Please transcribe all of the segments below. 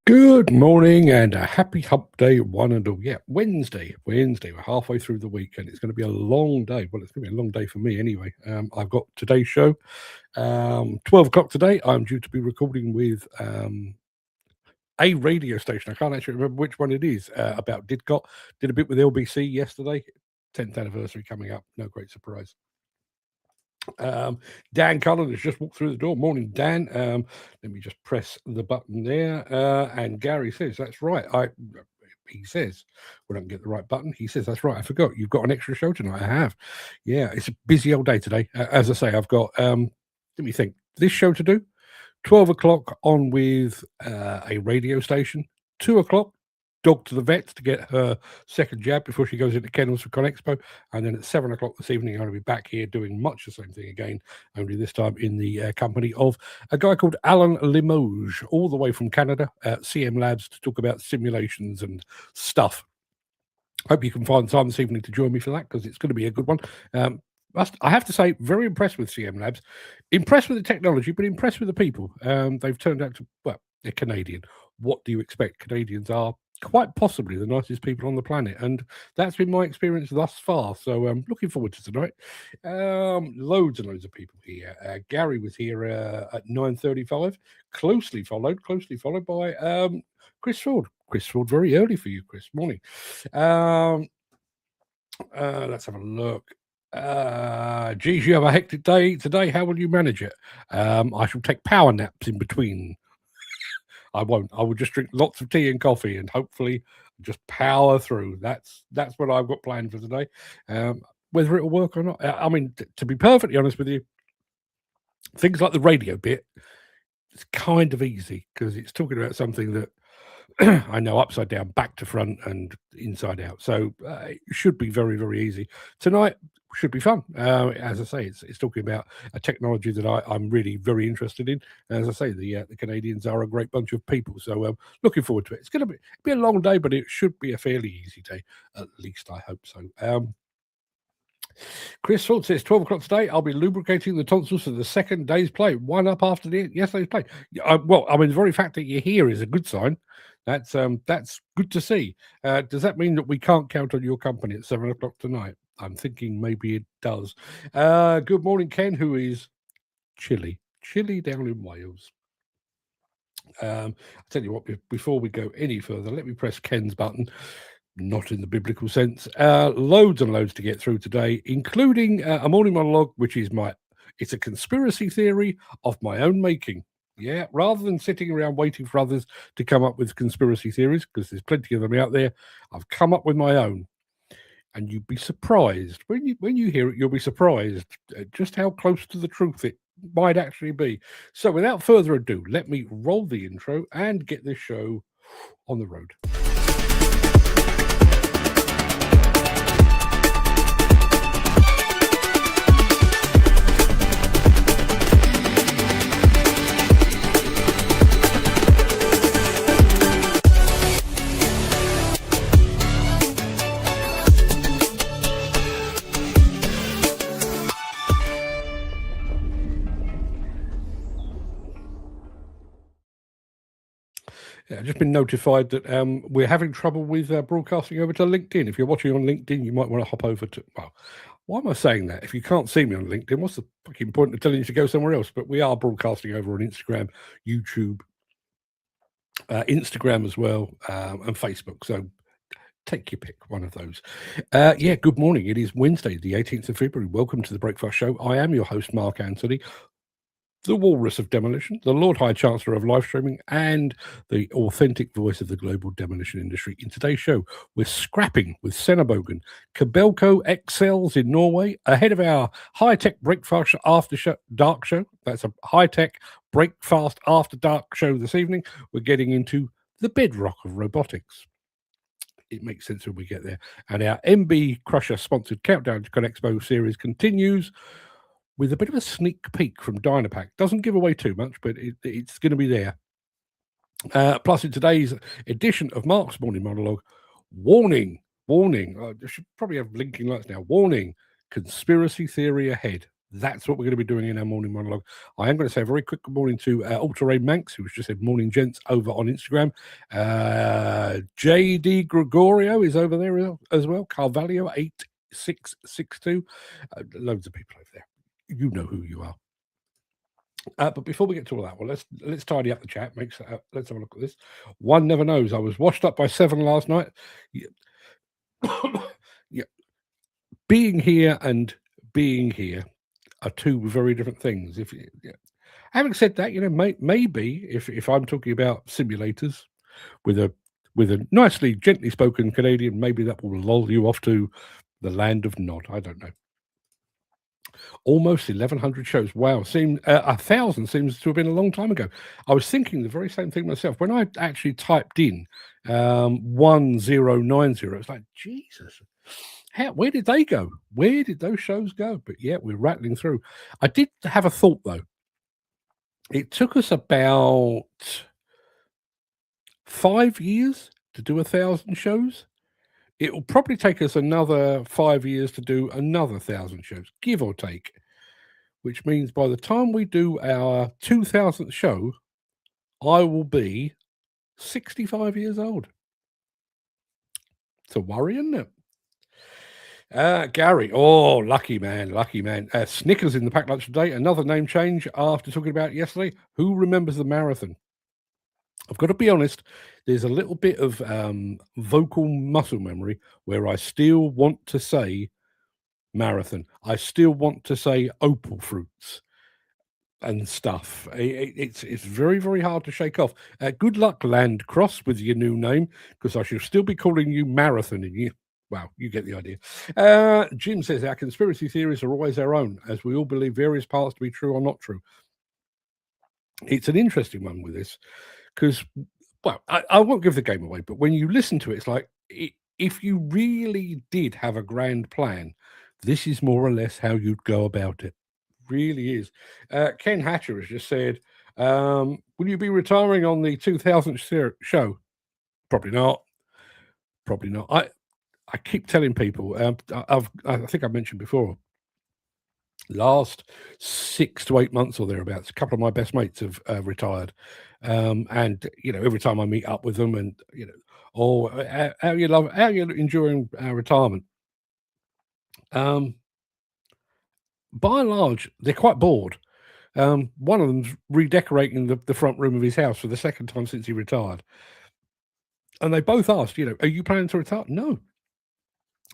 Good morning and a happy hump day, one and all. Yeah, Wednesday. We're halfway through the week and it's going to be a long day. Well, it's going to be a long day for me anyway. I've got today's show, 12 o'clock today. I'm due to be recording with a radio station. I can't actually remember which one it is, about Didcot. Did a bit with LBC yesterday. 10th anniversary coming up. No great surprise. Dan Cullen has just walked through the door. Morning, Dan. Let me just press the button there. And Gary says, that's right. He says, we don't get the right button. He says, that's right. I forgot. You've got an extra show tonight. I have. Yeah, it's a busy old day today. As I say, I've got, let me think, this show to do. 12 o'clock on with a radio station. 2 o'clock, dog to the vet to get her second jab before she goes into kennels for ConExpo. And then at 7 o'clock this evening, I'm going to be back here doing much the same thing again, only this time in the company of a guy called Alan Limoges, all the way from Canada, at CM Labs, to talk about simulations and stuff. Hope you can find time this evening to join me for that, because it's going to be a good one. I have to say, very impressed with CM Labs. Impressed with the technology, but impressed with the people. They've turned out to, well, they're Canadian. What do you expect? Canadians are quite possibly the nicest people on the planet, and that's been my experience thus far. So I'm looking forward to tonight. Loads and loads of people here. Gary was here at 9:35, closely followed by Chris Ford. Chris Ford, very early for you, Chris. Morning. Let's have a look. Geez, you have a hectic day today. How will you manage it? I shall take power naps in between. I won't. I will just drink lots of tea and coffee and hopefully just power through. That's what I've got planned for today. Whether it'll work or not, I mean, to be perfectly honest with you, things like the radio bit, it's kind of easy because it's talking about something that I know upside down, back to front, and inside out. So it should be very, very easy. Tonight should be fun. As I say, it's talking about a technology that I'm really very interested in. As I say, the Canadians are a great bunch of people. So looking forward to it. It's going to be a long day, but it should be a fairly easy day. At least I hope so. Chris Ford says 12 o'clock today. I'll be lubricating the tonsils for the second day's play. One up after yesterday's play. Well, I mean, the very fact that you're here is a good sign. That's good to see. Does that mean that we can't count on your company at 7 o'clock tonight? I'm thinking maybe it does. Good morning, Ken, who is chilly down in Wales. I'll tell you what, before we go any further, let me press Ken's button. Not in the biblical sense. Loads and loads to get through today, including a morning monologue, which is it's a conspiracy theory of my own making. Yeah, rather than sitting around waiting for others to come up with conspiracy theories, because there's plenty of them out there, I've come up with my own. And you'd be surprised when you hear it. You'll be surprised at just how close to the truth it might actually be. So, without further ado, let me roll the intro and get this show on the road. Yeah, I've just been notified that we're having trouble with broadcasting over to LinkedIn. If you're watching on LinkedIn, you might want to hop over to... Well, why am I saying that? If you can't see me on LinkedIn, what's the fucking point of telling you to go somewhere else? But we are broadcasting over on Instagram, YouTube, Instagram as well, and Facebook. So take your pick, one of those. Yeah, good morning. It is Wednesday, the 18th of February. Welcome to the Breakfast Show. I am your host, Mark Anthony, the Walrus of Demolition, the Lord High Chancellor of live streaming, and the authentic voice of the global demolition industry. In today's show, we're scrapping with Sennabogen, Kabelco XLs in Norway, ahead of our high-tech breakfast after dark show. That's a high-tech breakfast after dark show this evening. We're getting into the bedrock of robotics. It makes sense when we get there. And our MB Crusher sponsored Countdown to ConExpo series continues with a bit of a sneak peek from Dynapack. Doesn't give away too much, but it's going to be there. Plus, in today's edition of Mark's Morning Monologue, warning. I should probably have blinking lights now. Warning, conspiracy theory ahead. That's what we're going to be doing in our morning monologue. I am going to say a very quick good morning to Ultra Ray Manx, who's just said morning, gents, over on Instagram. JD Gregorio is over there as well. Carvalho 8662. Loads of people over there. You know who you are. But before we get to all that, well, let's tidy up the chat. Let's have a look at this. One never knows. I was washed up by 7 last night. Yeah. Being here and being here are two very different things. Having said that, maybe if I'm talking about simulators with a nicely gently spoken Canadian, maybe that will lull you off to the land of Nod. I don't know. Almost 1,100 shows. Wow, 1,000 seems to have been a long time ago. I was thinking the very same thing myself when I actually typed in 1090. It's like, Jesus, where did they go? Where did those shows go? But yeah, we're rattling through. I did have a thought though. It took us about 5 years to do 1,000 shows. It will probably take us another 5 years to do another 1,000 shows, give or take. Which means by the time we do our 2,000th show, I will be 65 years old. It's a worry, isn't it? Gary, oh, lucky man. Snickers in the pack lunch today. Another name change after talking about it yesterday. Who remembers the marathon? I've got to be honest, there's a little bit of vocal muscle memory where I still want to say marathon. I still want to say opal fruits and stuff. It's very, very hard to shake off. Good luck, Landcross, with your new name, because I shall still be calling you Marathon in you. Wow, you get the idea. Jim says our conspiracy theories are always our own, as we all believe various parts to be true or not true. It's an interesting one with this, because, well, I won't give the game away, but when you listen to it, it's like, if you really did have a grand plan, this is more or less how you'd go about it. Really is. Ken Hatcher has just said, will you be retiring on the 2000th show? Probably not. I keep telling people, I think I mentioned before, last 6 to 8 months or thereabouts, a couple of my best mates have retired. And, every time I meet up with them and, how you enjoying retirement? By and large, they're quite bored. One of them's redecorating the front room of his house for the second time since he retired. And they both asked, are you planning to retire? No.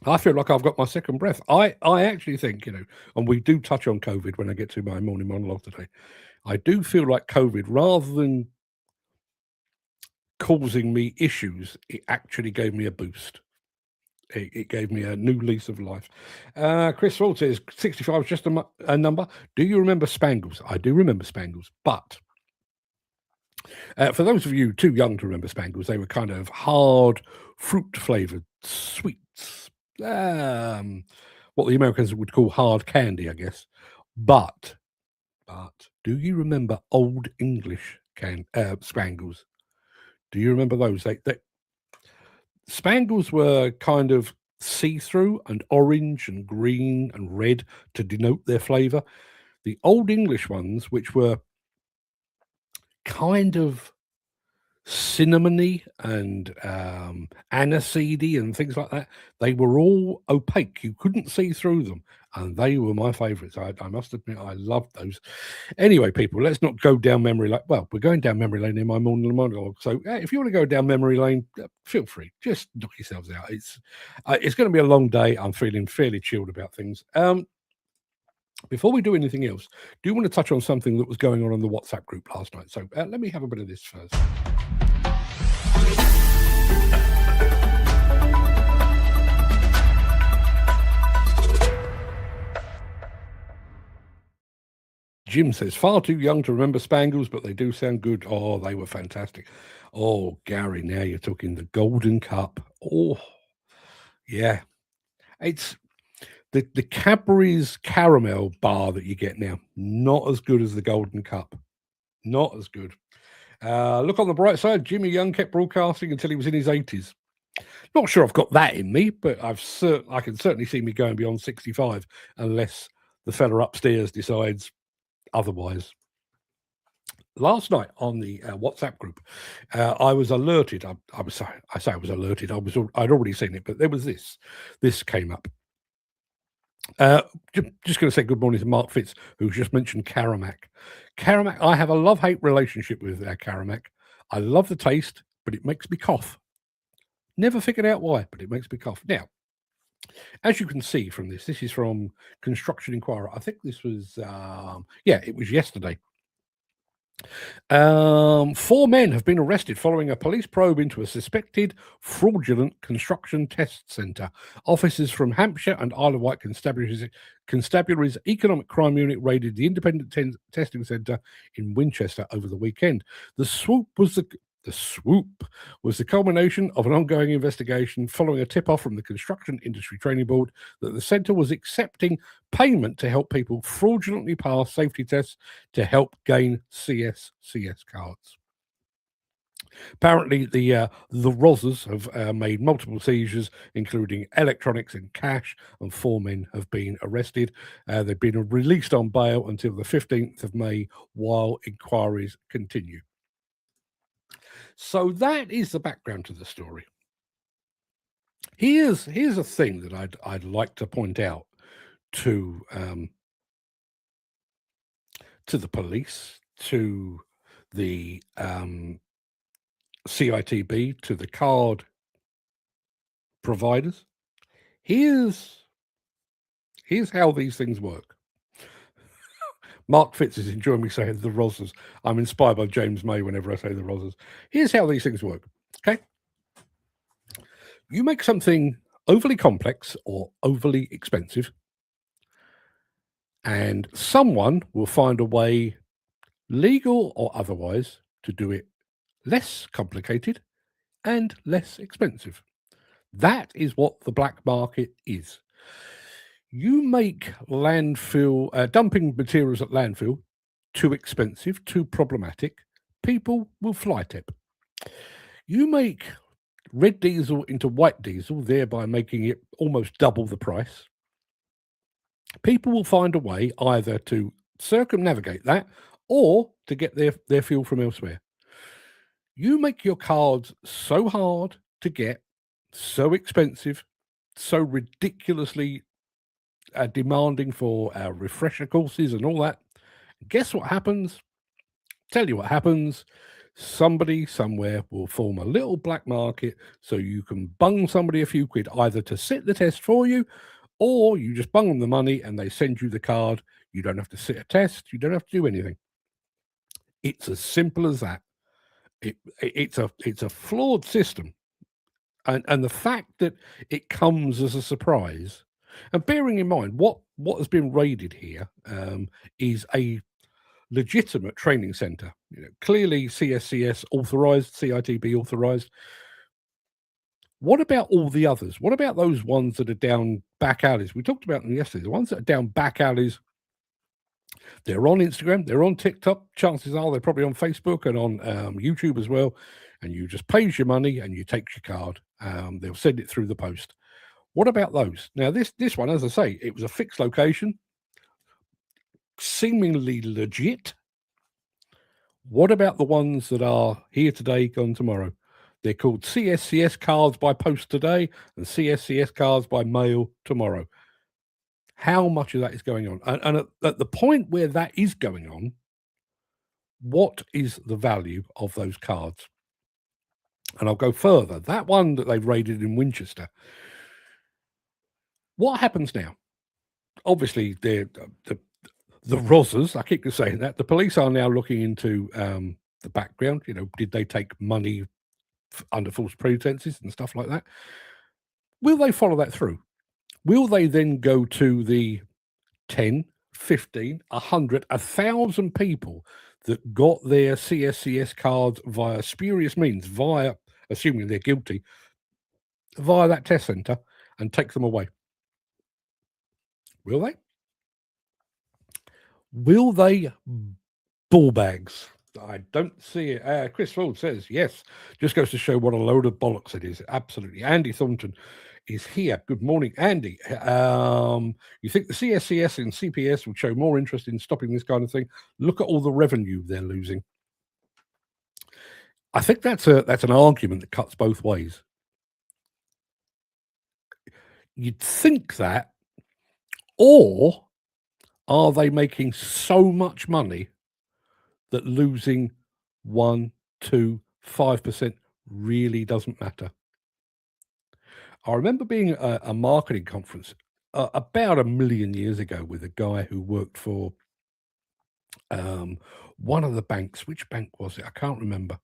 I feel like I've got my second breath. I actually think, and we do touch on COVID when I get to my morning monologue today. I do feel like COVID, rather than causing me issues, it actually gave me a boost. It gave me a new lease of life. Chris Ford says 65 is just a number. Do you remember Spangles? I do remember Spangles, but for those of you too young to remember Spangles, they were kind of hard, fruit-flavored sweets. What the Americans would call hard candy, I guess. But do you remember Old English Spangles? Do you remember those? Spangles were kind of see-through and orange and green and red to denote their flavour. The Old English ones, which were kind of cinnamony and aniseedy and things like that, they were all opaque. You couldn't see through them, and they were my favourites. I must admit, I loved those. Anyway, people, let's not go down memory lane. Well, we're going down memory lane in my morning monologue, so if you want to go down memory lane, feel free. Just knock yourselves out. It's going to be a long day. I'm feeling fairly chilled about things. Before we do anything else, do you want to touch on something that was going on in the WhatsApp group last night? So let me have a bit of this first. Jim says, far too young to remember Spangles, but they do sound good. Oh, they were fantastic. Oh, Gary, now you're talking the Golden Cup. Oh, yeah. It's the Cadbury's caramel bar that you get now. Not as good as the Golden Cup. Not as good. Look on the bright side, Jimmy Young kept broadcasting until he was in his 80s. Not sure I've got that in me, but I can certainly see me going beyond 65 unless the fella upstairs decides otherwise. Last night on the WhatsApp group, I was alerted. I was alerted. I'd already seen it, but there was this. This came up. Just going to say good morning to Mark Fitz, who's just mentioned Caramac. Caramac, I have a love-hate relationship with Caramac. I love the taste, but it makes me cough. Never figured out why, but it makes me cough. Now, as you can see from this is from Construction Inquirer. I think this was, it was yesterday. 4 men have been arrested following a police probe into a suspected fraudulent construction test centre. Officers from Hampshire and Isle of Wight Constabulary's Economic Crime Unit raided the independent testing centre in Winchester over the weekend. The swoop was the culmination of an ongoing investigation following a tip-off from the Construction Industry Training Board that the centre was accepting payment to help people fraudulently pass safety tests to help gain CSCS cards. Apparently, the Rozzers have made multiple seizures, including electronics and cash, and 4 men have been arrested. They've been released on bail until the 15th of May while inquiries continue. So that is the background to the story. Here's a thing that I'd like to point out to the police, to the CITB, to the card providers. Here's how these things work. Mark Fitz is enjoying me saying the Rozzers. I'm inspired by James May whenever I say the Rozzers. Here's how these things work. Okay. You make something overly complex or overly expensive, and someone will find a way, legal or otherwise, to do it less complicated and less expensive. That is what the black market is. You make landfill, dumping materials at landfill too expensive, too problematic, people will fly tip. You make red diesel into white diesel, thereby making it almost double the price. People will find a way either to circumnavigate that or to get their fuel from elsewhere. You make your cards so hard to get, so expensive, so ridiculously demanding for our refresher courses and all that. Guess what happens? Tell you what happens. Somebody somewhere will form a little black market so you can bung somebody a few quid either to sit the test for you, or you just bung them the money and they send you the card. You don't have to sit a test. You don't have to do anything. It's as simple as that. It's a flawed system. And the fact that it comes as a surprise, and bearing in mind what has been raided here is a legitimate training centre. Clearly CSCS authorised, CITB authorised. What about all the others? What about those ones that are down back alleys? We talked about them yesterday. The ones that are down back alleys, they're on Instagram, they're on TikTok. Chances are they're probably on Facebook and on YouTube as well. And you just pays your money and you take your card. They'll send it through the post. What about those? Now, this one, as I say, it was a fixed location, seemingly legit. What about the ones that are here today, gone tomorrow? They're called CSCS cards by post today and CSCS cards by mail tomorrow. How much of that is going on? And at the point where that is going on, what is the value of those cards? And I'll go further. That one that they've raided in Winchester, what happens now? Obviously, the Rozzers, I keep saying that, the police are now looking into the background. Did they take money under false pretenses and stuff like that? Will they follow that through? Will they then go to the 10, 15, 100, 1,000 people that got their CSCS cards via spurious means, via, assuming they're guilty, via that test centre and take them away? Will they? Will they ball bags? I don't see it. Chris Ford says yes. Just goes to show what a load of bollocks it is. Absolutely. Andy Thornton. is here. Good morning, Andy. You think the CSCS and CPS will show more interest in stopping this kind of thing? Look at all the revenue they're losing. I think that's an argument that cuts both ways. You'd think that, or are they making so much money that losing 1, 2, 5% really doesn't matter? I remember being at a marketing conference about a million years ago with a guy who worked for one of the banks. Which bank was it? I can't remember.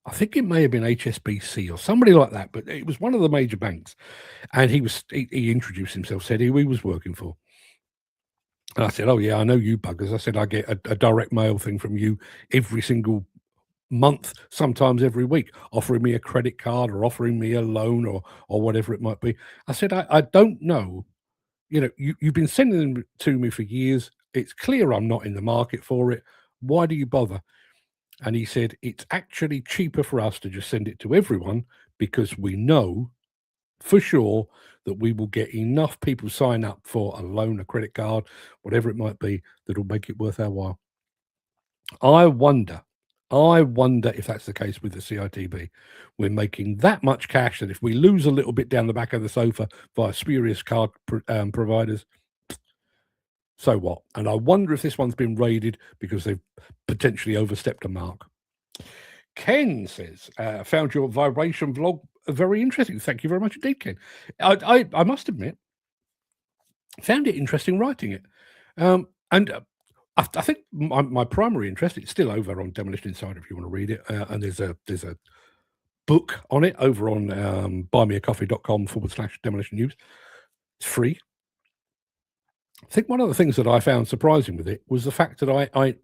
I think it may have been HSBC or somebody like that, but it was one of the major banks. And he introduced himself, said who he was working for. And I said, "Oh yeah, I know you buggers." I said, "I get a direct mail thing from you every single month, sometimes every week, offering me a credit card or offering me a loan or whatever it might be." I said, I don't know. You've been sending them to me for years. It's clear I'm not in the market for it. Why do you bother?" And he said, "It's actually cheaper for us to just send it to everyone because we know for sure that we will get enough people sign up for a loan, a credit card, whatever it might be, that'll make it worth our while." I wonder if that's the case with the CITB. We're making that much cash that if we lose a little bit down the back of the sofa via spurious card providers, so what? And I wonder if this one's been raided because they've potentially overstepped a mark. Ken says, "Found your vibration vlog very interesting." Thank you very much indeed, Ken. I must admit, found it interesting writing it. And I think my primary interest, it's still over on Demolition Insider if you want to read it. And there's a book on it over on buymeacoffee.com/demolition news. It's free. I think one of the things that I found surprising with it was the fact that I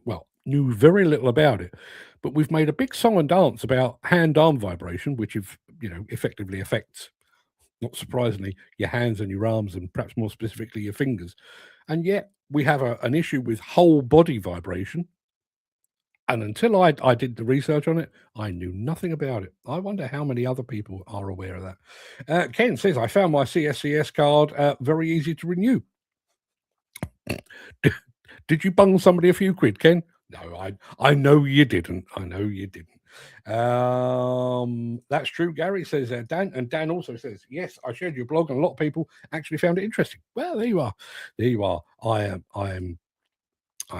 knew very little about it, but we've made a big song and dance about hand-arm vibration, which effectively affects, not surprisingly, your hands and your arms, and perhaps more specifically your fingers. And yet we have an issue with whole body vibration. And until I did the research on it, I knew nothing about it. I wonder how many other people are aware of that. Ken says, "I found my CSCS card very easy to renew." Did you bung somebody a few quid, Ken? No, I know you didn't. I know you didn't. That's true. Gary says, Dan, and Dan also says, "Yes, I shared your blog, and a lot of people actually found it interesting." Well, there you are. There you are. I'm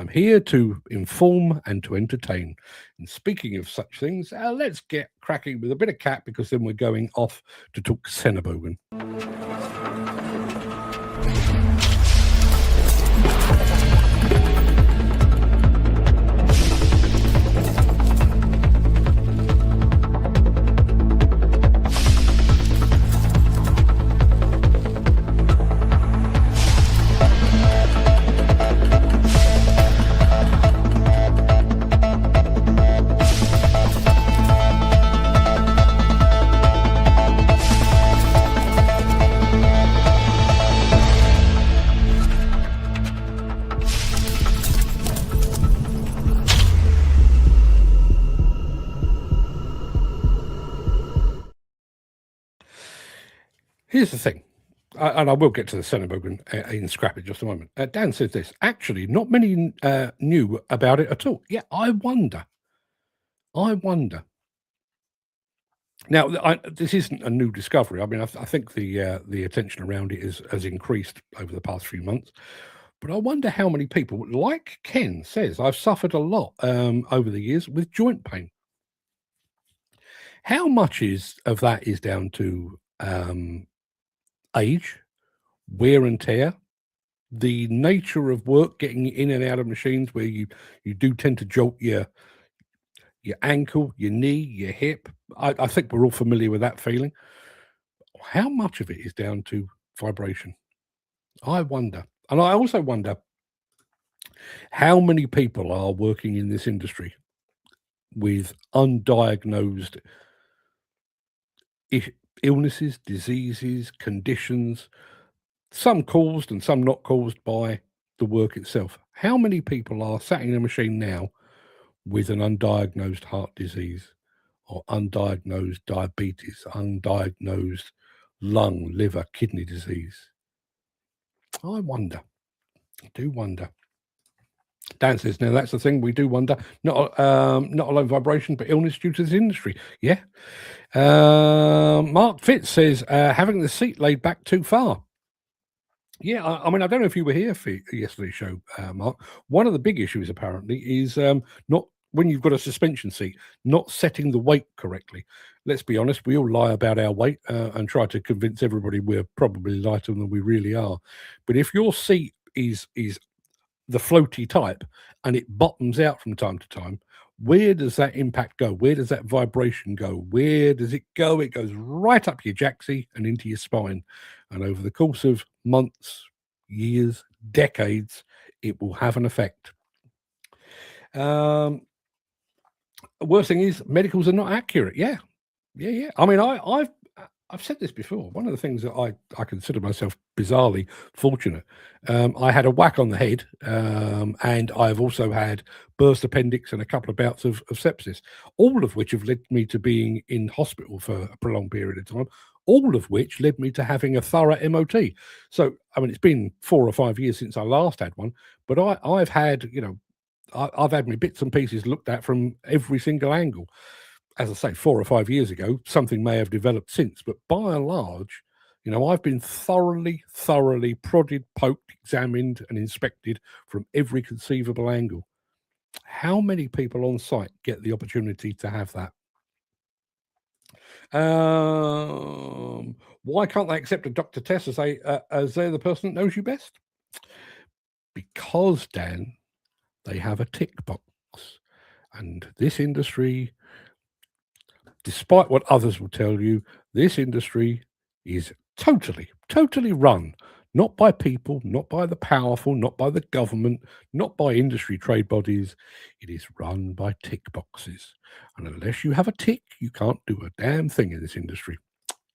here to inform and to entertain. And speaking of such things, let's get cracking with a bit of cat, because then we're going off to talk Senebogen. Here's the thing, and I will get to the Senebogen in scrap in just a moment. Dan says this, "Actually, not many knew about it at all." Yeah, I wonder. Now, this isn't a new discovery. I mean, I think the attention around it has increased over the past few months. But I wonder how many people, like Ken says, "I've suffered a lot over the years with joint pain." How much of that is down to age, wear and tear, the nature of work, getting in and out of machines where you do tend to jolt your ankle, your knee, your hip. I think we're all familiar with that feeling. How much of it is down to vibration? I wonder. And I also wonder how many people are working in this industry with undiagnosed illnesses, diseases, conditions, some caused and some not caused by the work itself. How many people are sat in a machine now with an undiagnosed heart disease or undiagnosed diabetes, undiagnosed lung, liver, kidney disease. I wonder. I do wonder. Dan says, now that's the thing, we do wonder. Not a low vibration, but illness due to this industry. Yeah. Mark Fitz says, having the seat laid back too far. Yeah, I mean, I don't know if you were here for yesterday's show, Mark. One of the big issues apparently is not when you've got a suspension seat, not setting the weight correctly. Let's be honest, we all lie about our weight and try to convince everybody we're probably lighter than we really are. But if your seat is the floaty type and it bottoms out from time to time, where does that impact go? Where does that vibration go? Where does it go? It goes right up your jacksie and into your spine. And over the course of months, years, decades, it will have an effect. Worst thing is medicals are not accurate. Yeah. I mean, I've said this before. One of the things that I consider myself bizarrely fortunate. I had a whack on the head, and I've also had burst appendix and a couple of bouts of sepsis, all of which have led me to being in hospital for a prolonged period of time, all of which led me to having a thorough MOT. So, I mean, it's been 4 or 5 years since I last had one, but I've had, I've had my bits and pieces looked at from every single angle. As I say, 4 or 5 years ago, something may have developed since, but by and large, I've been thoroughly prodded, poked, examined, and inspected from every conceivable angle. How many people on site get the opportunity to have that? Why can't they accept a doctor test as they're the person that knows you best? Because, Dan, they have a tick box, and this industry, despite what others will tell you, this industry is totally run, not by people, not by the powerful, not by the government, not by industry trade bodies. It is run by tick boxes. And unless you have a tick, you can't do a damn thing in this industry.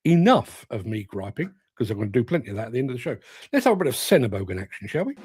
Enough of me griping, because I'm going to do plenty of that at the end of the show. Let's have a bit of Senebogan action, shall we?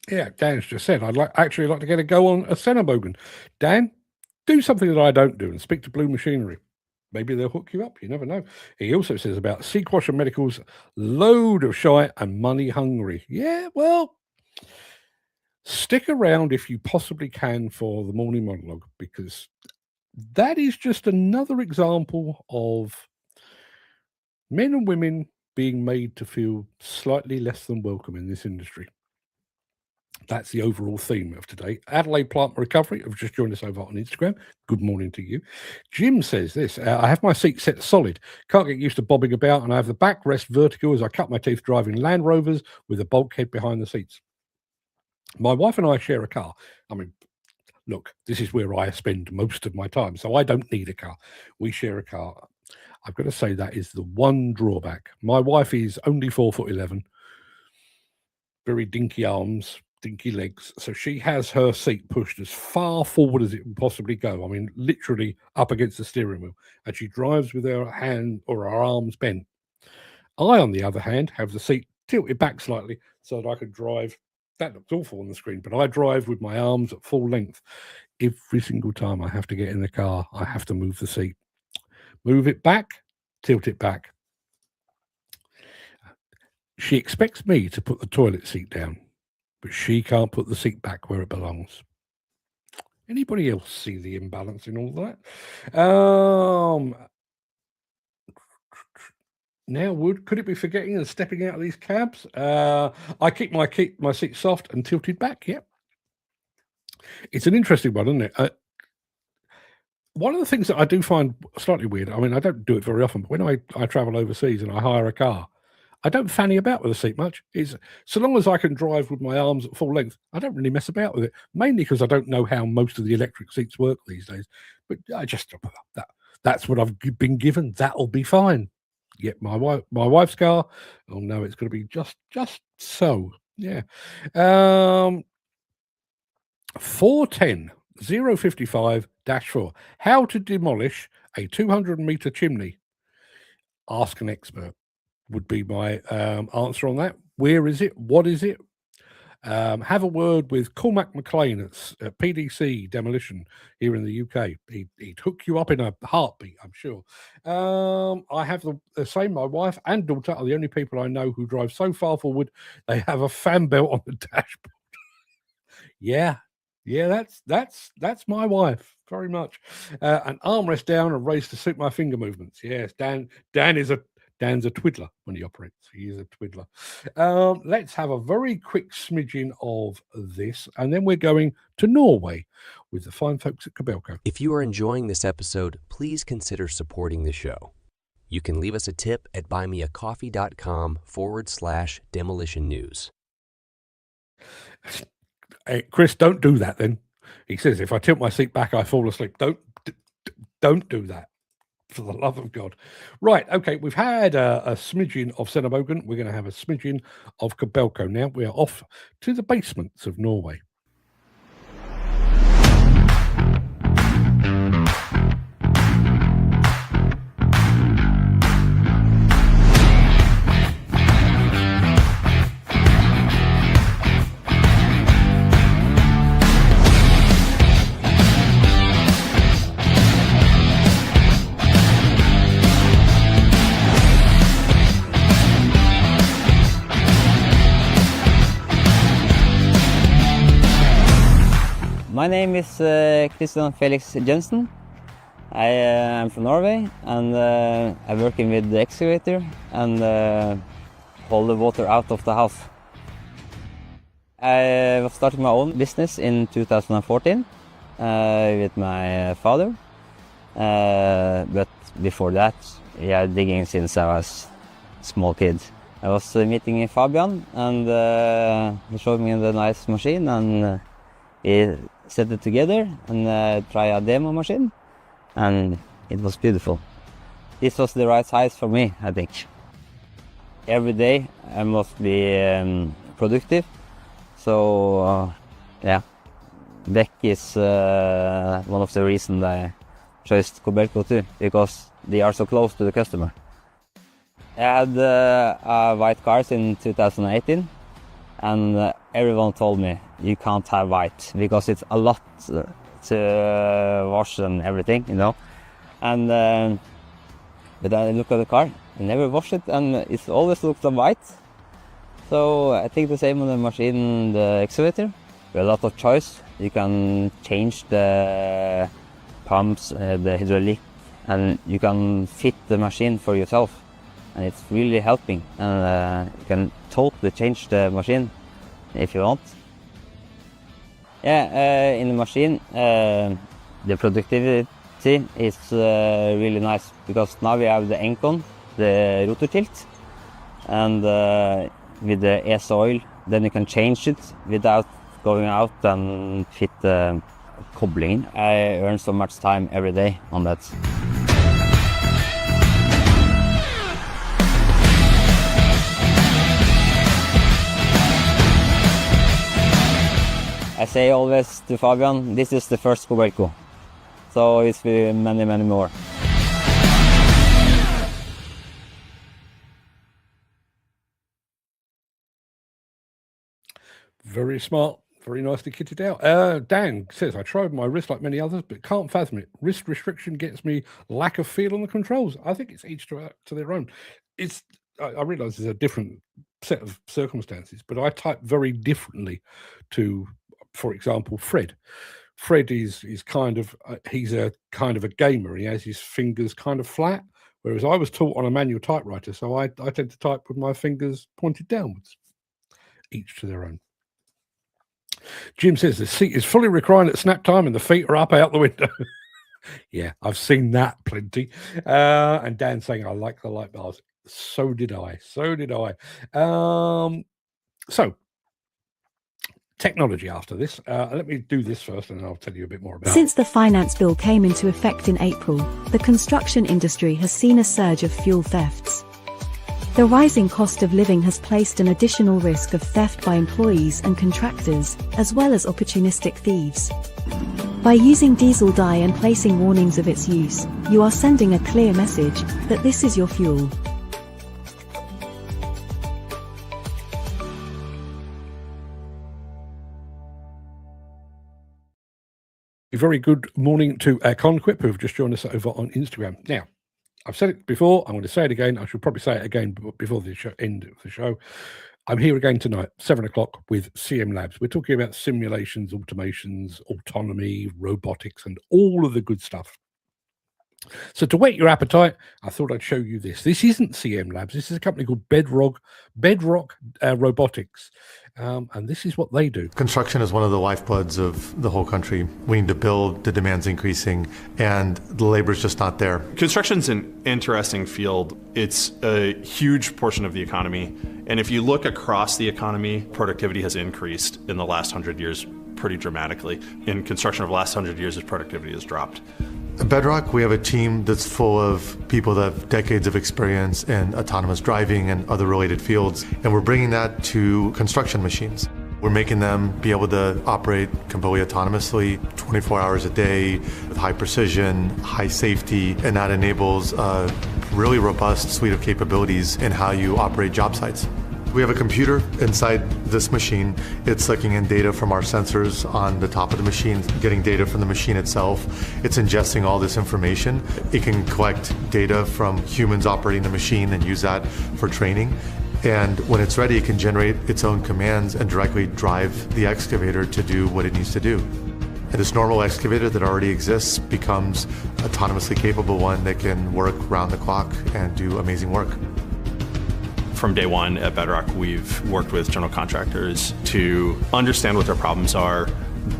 Yeah, Dan's just said, I'd actually like to get a go on a Senebogan. Dan, do something that I don't do and speak to Blue Machinery. Maybe they'll hook you up. You never know. He also says about Sequasher Medical's load of shy and money hungry. Yeah, well, stick around if you possibly can for the morning monologue, because that is just another example of men and women being made to feel slightly less than welcome in this industry. That's the overall theme of today. Adelaide Plant Recovery have just joined us over on Instagram. Good morning to you. Jim says this, I have my seat set solid. Can't get used to bobbing about, and I have the backrest vertical as I cut my teeth driving Land Rovers with a bulkhead behind the seats. My wife and I share a car. I mean, look, this is where I spend most of my time, so I don't need a car. We share a car. I've got to say that is the one drawback. My wife is only 4'11", very dinky arms, dinky legs. So she has her seat pushed as far forward as it can possibly go. I mean, literally up against the steering wheel. And she drives with her hand or her arms bent. I, on the other hand, have the seat tilted back slightly so that I can drive. That looks awful on the screen, but I drive with my arms at full length. Every single time I have to get in the car, I have to move the seat. Move it back, tilt it back. She expects me to put the toilet seat down, but she can't put the seat back where it belongs. Anybody else see the imbalance in all that? Now, could it be forgetting and stepping out of these cabs? I keep my seat soft and tilted back. Yep. It's an interesting one, isn't it? One of the things that I do find slightly weird, I mean, I don't do it very often, but when I travel overseas and I hire a car, I don't fanny about with the seat much. It's so long as I can drive with my arms at full length, I don't really mess about with it, mainly because I don't know how most of the electric seats work these days. But I just that's what I've been given. That'll be fine. Yet my wife's car, oh no, it's going to be just so. Yeah. 410 055-4. How to demolish a 200-meter chimney? Ask an expert would be my answer on that. Where is it? What is it? Have a word with Cormac McLean at PDC Demolition here in the UK. He'd hook you up in a heartbeat, I'm sure. I have the same. My wife and daughter are the only people I know who drive so far forward they have a fan belt on the dashboard. Yeah, that's my wife very much. An armrest down and raised to suit my finger movements. Yes, Dan's a twiddler when he operates. He is a twiddler. Let's have a very quick smidgen of this, and then we're going to Norway with the fine folks at Kobelco. If you are enjoying this episode, please consider supporting the show. You can leave us a tip at buymeacoffee.com/demolition news. Hey, Chris, don't do that then. He says, if I tilt my seat back, I fall asleep. Don't do that. For the love of God. Right, okay, we've had a smidgen of Sennabogen. We're going to have a smidgen of Kobelco now. We are off to the basements of Norway. My name is Christian Felix Jensen. I am from Norway and I'm working with the excavator and haul the water out of the house. I was starting my own business in 2014 with my father. But before that, yeah, digging since I was a small kid. I was meeting Fabian and he showed me the nice machine and we set it together and try a demo machine, and it was beautiful. This was the right size for me, I think. Every day I must be productive, so yeah, Beck is one of the reasons I chose Kobelco too, because they are so close to the customer. I had a white cars in 2018. And everyone told me you can't have white because it's a lot to wash and everything, you know. And but I look at the car, I never wash it, and it always looks like white. So I think the same on the machine, the excavator. With a lot of choice, you can change the pumps, the hydraulic, and you can fit the machine for yourself. And it's really helping, and you can totally change the machine if you want. Yeah, in the machine, the productivity is really nice, because now we have the Encon, the rotor tilt, and with the S-oil, then you can change it without going out and fit the cobbling. I earn so much time every day on that. I say always to Fabian, this is the first curveball, so it's will be many, many more. Very smart, very nicely kitted out. Dan says, I tried my wrist like many others, but can't fathom it. Wrist restriction gets me lack of feel on the controls. I think it's each to their own. I realise there's a different set of circumstances, but I type very differently to, for example, Fred. Fred is kind of, he's a kind of a gamer. He has his fingers kind of flat, whereas I was taught on a manual typewriter, so I tend to type with my fingers pointed downwards. Each to their own. Jim says the seat is fully reclined at snap time and the feet are up out the window. Yeah, I've seen that plenty. And Dan saying, I like the light bars. So did I. So, technology after this. Let me do this first and I'll tell you a bit more about it. Since the finance bill came into effect in April, the construction industry has seen a surge of fuel thefts. The rising cost of living has placed an additional risk of theft by employees and contractors, as well as opportunistic thieves. By using diesel dye and placing warnings of its use, you are sending a clear message that this is your fuel. A very good morning to Conquip, who have just joined us over on Instagram. Now, I've said it before, I'm going to say it again. I should probably say it again before the end of the show. I'm here again tonight, 7 o'clock, with CM Labs. We're talking about simulations, automations, autonomy, robotics, and all of the good stuff. So to whet your appetite, I thought I'd show you this. This isn't CM Labs. This is a company called Bedrock Robotics. And this is what they do. Construction is one of the lifebloods of the whole country. We need to build, the demand's increasing, and the labor's just not there. Construction's an interesting field. It's a huge portion of the economy. And if you look across the economy, productivity has increased in the last 100 years pretty dramatically. In construction of the last 100 years, its productivity has dropped. At Bedrock, we have a team that's full of people that have decades of experience in autonomous driving and other related fields, and we're bringing that to construction machines. We're making them be able to operate completely autonomously, 24 hours a day, with high precision, high safety, and that enables a really robust suite of capabilities in how you operate job sites. We have a computer inside this machine. It's sucking in data from our sensors on the top of the machine, getting data from the machine itself. It's ingesting all this information. It can collect data from humans operating the machine and use that for training. And when it's ready, it can generate its own commands and directly drive the excavator to do what it needs to do. And this normal excavator that already exists becomes an autonomously capable one that can work round the clock and do amazing work. From day one at Bedrock, we've worked with general contractors to understand what their problems are,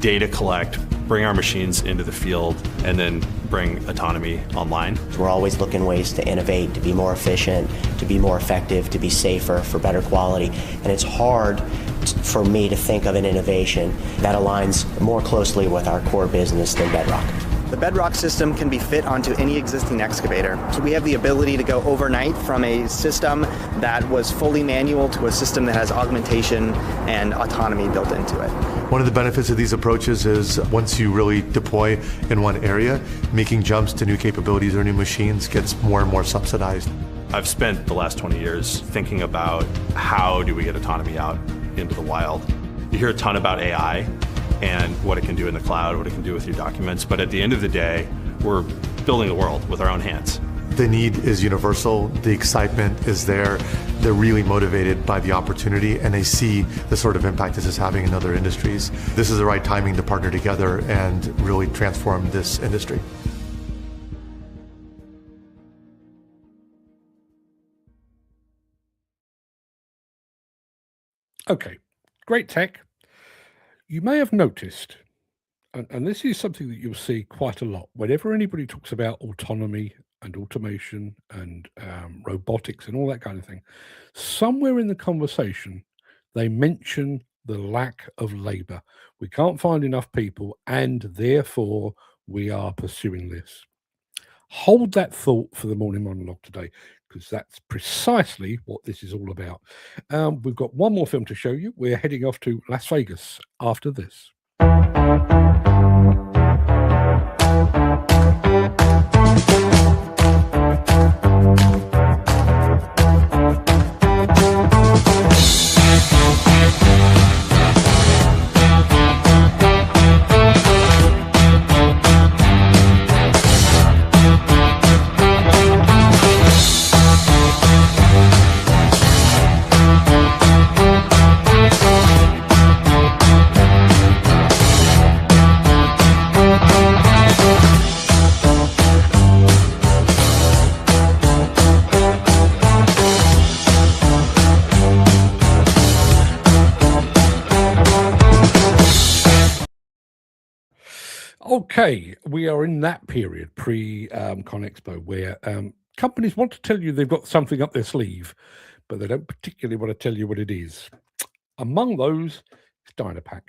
data collect, bring our machines into the field, and then bring autonomy online. We're always looking ways to innovate, to be more efficient, to be more effective, to be safer, for better quality. And it's hard for me to think of an innovation that aligns more closely with our core business than Bedrock. The Bedrock system can be fit onto any existing excavator. So we have the ability to go overnight from a system that was fully manual to a system that has augmentation and autonomy built into it. One of the benefits of these approaches is once you really deploy in one area, making jumps to new capabilities or new machines gets more and more subsidized. I've spent the last 20 years thinking about how do we get autonomy out into the wild. You hear a ton about AI and what it can do in the cloud, what it can do with your documents, but at the end of the day, we're building the world with our own hands. The need is universal. The excitement is there. They're really motivated by the opportunity, and they see the sort of impact this is having in other industries. This is the right timing to partner together and really transform this industry. Okay, great tech. You may have noticed, and this is something that you'll see quite a lot, whenever anybody talks about autonomy and automation and robotics and all that kind of thing, somewhere in the conversation, they mention the lack of labor. We can't find enough people, and therefore we are pursuing this. Hold that thought for the morning monologue today, because that's precisely what this is all about. We've got one more film to show you. We're heading off to Las Vegas after this. Okay, we are in that period pre-ConExpo where companies want to tell you they've got something up their sleeve, but they don't particularly want to tell you what it is. Among those is Dynapack.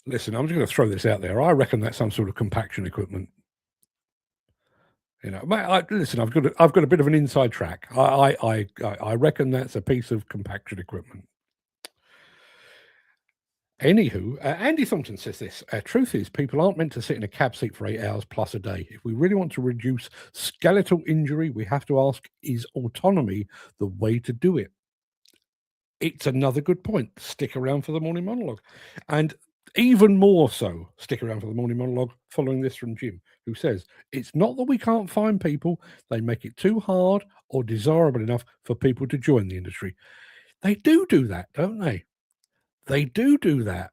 Listen, I'm just going to throw this out there. I reckon that's some sort of compaction equipment. You know, listen, I've got a bit of an inside track. I reckon that's a piece of compaction equipment. Anywho, Andy Thornton says this. Truth is, people aren't meant to sit in a cab seat for 8 hours plus a day. If we really want to reduce skeletal injury, we have to ask, is autonomy the way to do it? It's another good point. Stick around for the morning monologue. And even more so, stick around for the morning monologue following this from Jim, who says, it's not that we can't find people, they make it too hard or desirable enough for people to join the industry. They do that, don't they? They do that.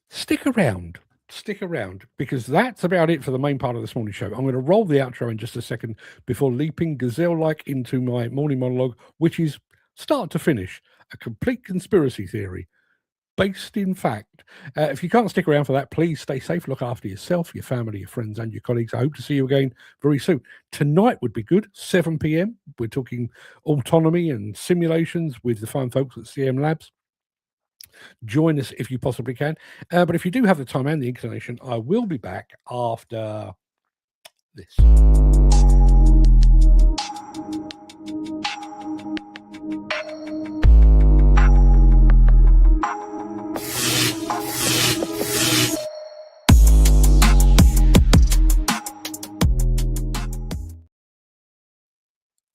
Stick around, because that's about it for the main part of this morning show. I'm going to roll the outro in just a second before leaping gazelle-like into my morning monologue, which is, start to finish, a complete conspiracy theory based in fact. If you can't stick around for that, please stay safe, look after yourself, your family, your friends, and your colleagues. I hope to see you again very soon. Tonight would be good, 7 p.m. We're talking autonomy and simulations with the fine folks at CM Labs. Join us if you possibly can. But if you do have the time and the inclination, I will be back after this.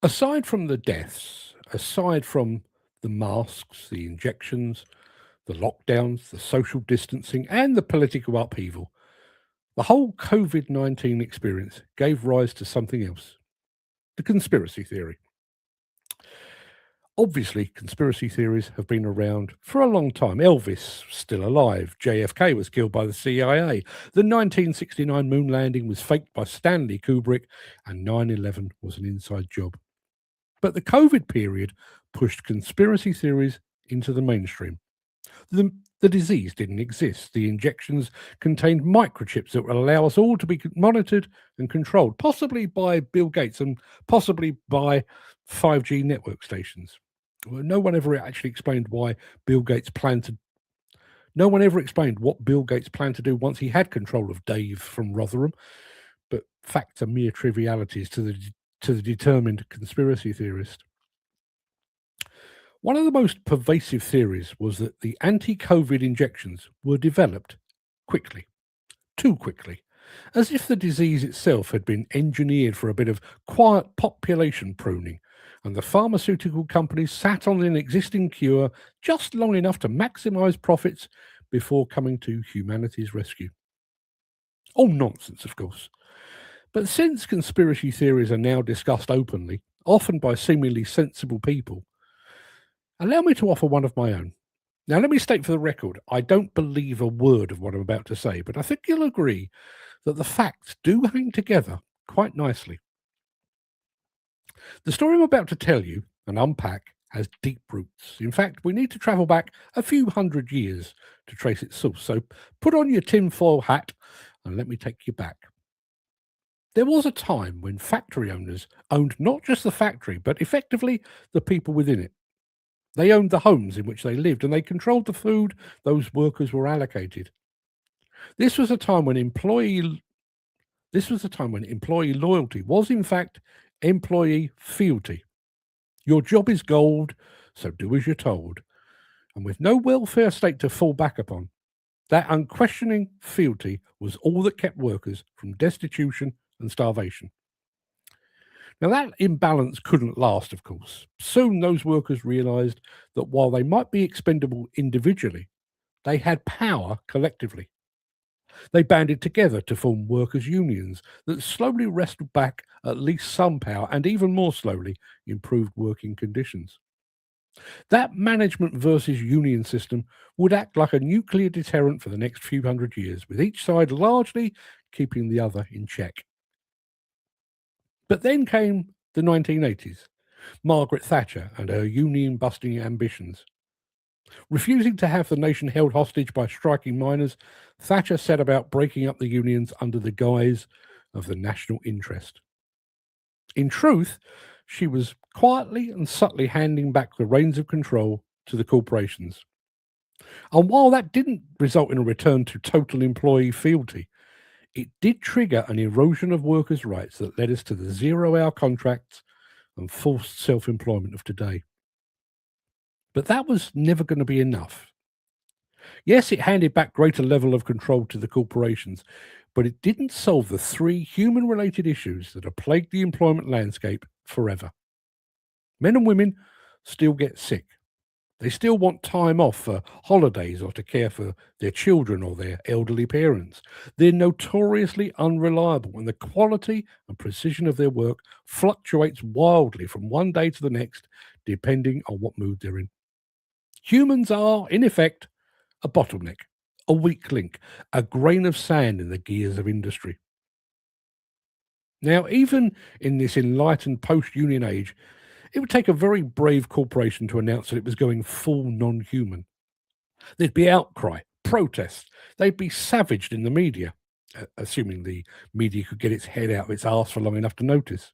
Aside from the deaths, aside from the masks, the injections, the lockdowns, the social distancing, and the political upheaval, the whole COVID-19 experience gave rise to something else, the conspiracy theory. Obviously, conspiracy theories have been around for a long time. Elvis, still alive. JFK was killed by the CIA. The 1969 moon landing was faked by Stanley Kubrick, and 9/11 was an inside job. But the COVID period pushed conspiracy theories into the mainstream. The disease didn't exist. The injections contained microchips that would allow us all to be monitored and controlled, possibly by Bill Gates and possibly by 5G network stations. Well, no one ever actually explained why Bill Gates planned to. No one ever explained what Bill Gates planned to do once he had control of Dave from Rotherham. But facts are mere trivialities to to the determined conspiracy theorist. One of the most pervasive theories was that the anti-COVID injections were developed quickly, too quickly, as if the disease itself had been engineered for a bit of quiet population pruning, and the pharmaceutical companies sat on an existing cure just long enough to maximize profits before coming to humanity's rescue. All nonsense, of course. But since conspiracy theories are now discussed openly, often by seemingly sensible people, allow me to offer one of my own. Now, let me state for the record, I don't believe a word of what I'm about to say, but I think you'll agree that the facts do hang together quite nicely. The story I'm about to tell you and unpack has deep roots. In fact, we need to travel back a few hundred years to trace its source. So put on your tinfoil hat and let me take you back. There was a time when factory owners owned not just the factory, but effectively the people within it. They owned the homes in which they lived, and they controlled the food those workers were allocated. This was a time when employee loyalty was, in fact, employee fealty. Your job is gold, so do as you're told. And with no welfare state to fall back upon, that unquestioning fealty was all that kept workers from destitution and starvation. Now, that imbalance couldn't last, of course. Soon those workers realized that while they might be expendable individually, they had power collectively. They banded together to form workers' unions that slowly wrestled back at least some power and even more slowly improved working conditions. That management versus union system would act like a nuclear deterrent for the next few hundred years, with each side largely keeping the other in check. But then came the 1980s, Margaret Thatcher and her union-busting ambitions. Refusing to have the nation held hostage by striking miners, Thatcher set about breaking up the unions under the guise of the national interest. In truth, she was quietly and subtly handing back the reins of control to the corporations. And while that didn't result in a return to total employee fealty, it did trigger an erosion of workers' rights that led us to the zero-hour contracts and forced self-employment of today. But that was never going to be enough. Yes, it handed back greater level of control to the corporations, but it didn't solve the three human-related issues that have plagued the employment landscape forever. Men and women still get sick. They still want time off for holidays or to care for their children or their elderly parents. They're notoriously unreliable, and the quality and precision of their work fluctuates wildly from one day to the next, depending on what mood they're in. Humans are, in effect, a bottleneck, a weak link, a grain of sand in the gears of industry. Now, even in this enlightened post-union age, it would take a very brave corporation to announce that it was going full non-human. There'd be outcry, protests. They'd be savaged in the media, assuming the media could get its head out of its arse for long enough to notice.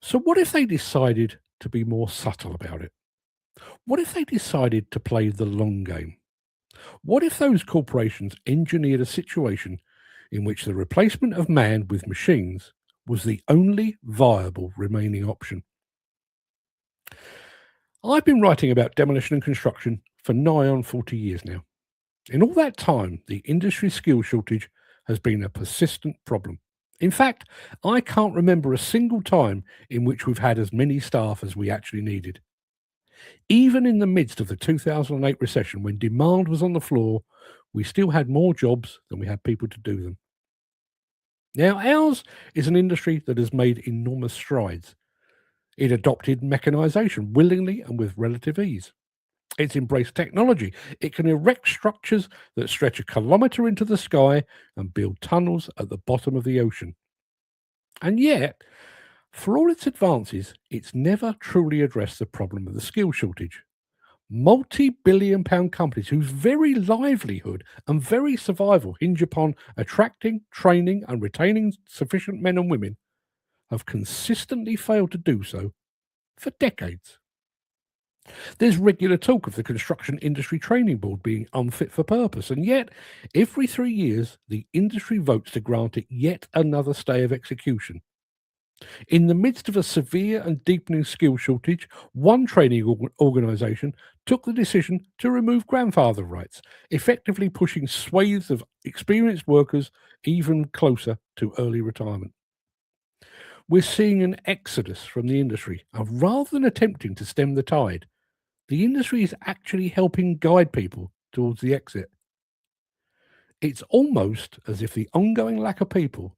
So what if they decided to be more subtle about it? What if they decided to play the long game? What if those corporations engineered a situation in which the replacement of man with machines was the only viable remaining option? I've been writing about demolition and construction for nigh on 40 years now. In all that time, the industry skill shortage has been a persistent problem. In fact, I can't remember a single time in which we've had as many staff as we actually needed. Even in the midst of the 2008 recession, when demand was on the floor, we still had more jobs than we had people to do them. Now, ours is an industry that has made enormous strides. It adopted mechanisation willingly and with relative ease. It's embraced technology. It can erect structures that stretch a kilometre into the sky and build tunnels at the bottom of the ocean. And yet, for all its advances, it's never truly addressed the problem of the skill shortage. Multi-billion-pound companies whose very livelihood and very survival hinge upon attracting, training and retaining sufficient men and women have consistently failed to do so for decades. There's regular talk of the Construction Industry Training Board being unfit for purpose, and yet every 3 years the industry votes to grant it yet another stay of execution. In the midst of a severe and deepening skill shortage, one training organisation took the decision to remove grandfather rights, effectively pushing swathes of experienced workers even closer to early retirement. We're seeing an exodus from the industry, and rather than attempting to stem the tide, the industry is actually helping guide people towards the exit. It's almost as if the ongoing lack of people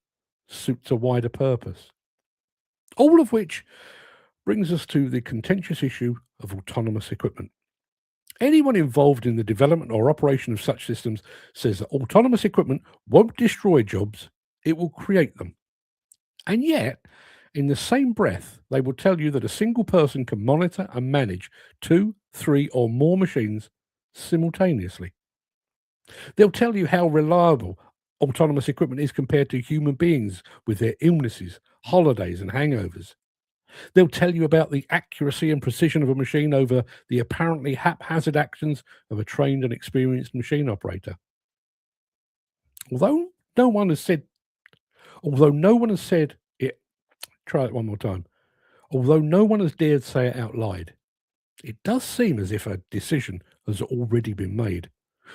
suits a wider purpose. All of which brings us to the contentious issue of autonomous equipment. Anyone involved in the development or operation of such systems says that autonomous equipment won't destroy jobs, it will create them. And yet, in the same breath, they will tell you that a single person can monitor and manage 2, 3, or more machines simultaneously. They'll tell you how reliable autonomous equipment is compared to human beings with their illnesses, holidays, and hangovers. They'll tell you about the accuracy and precision of a machine over the apparently haphazard actions of a trained and experienced machine operator. Although no one has said it, try it one more time. Although no one has dared say it out loud, it does seem as if a decision has already been made,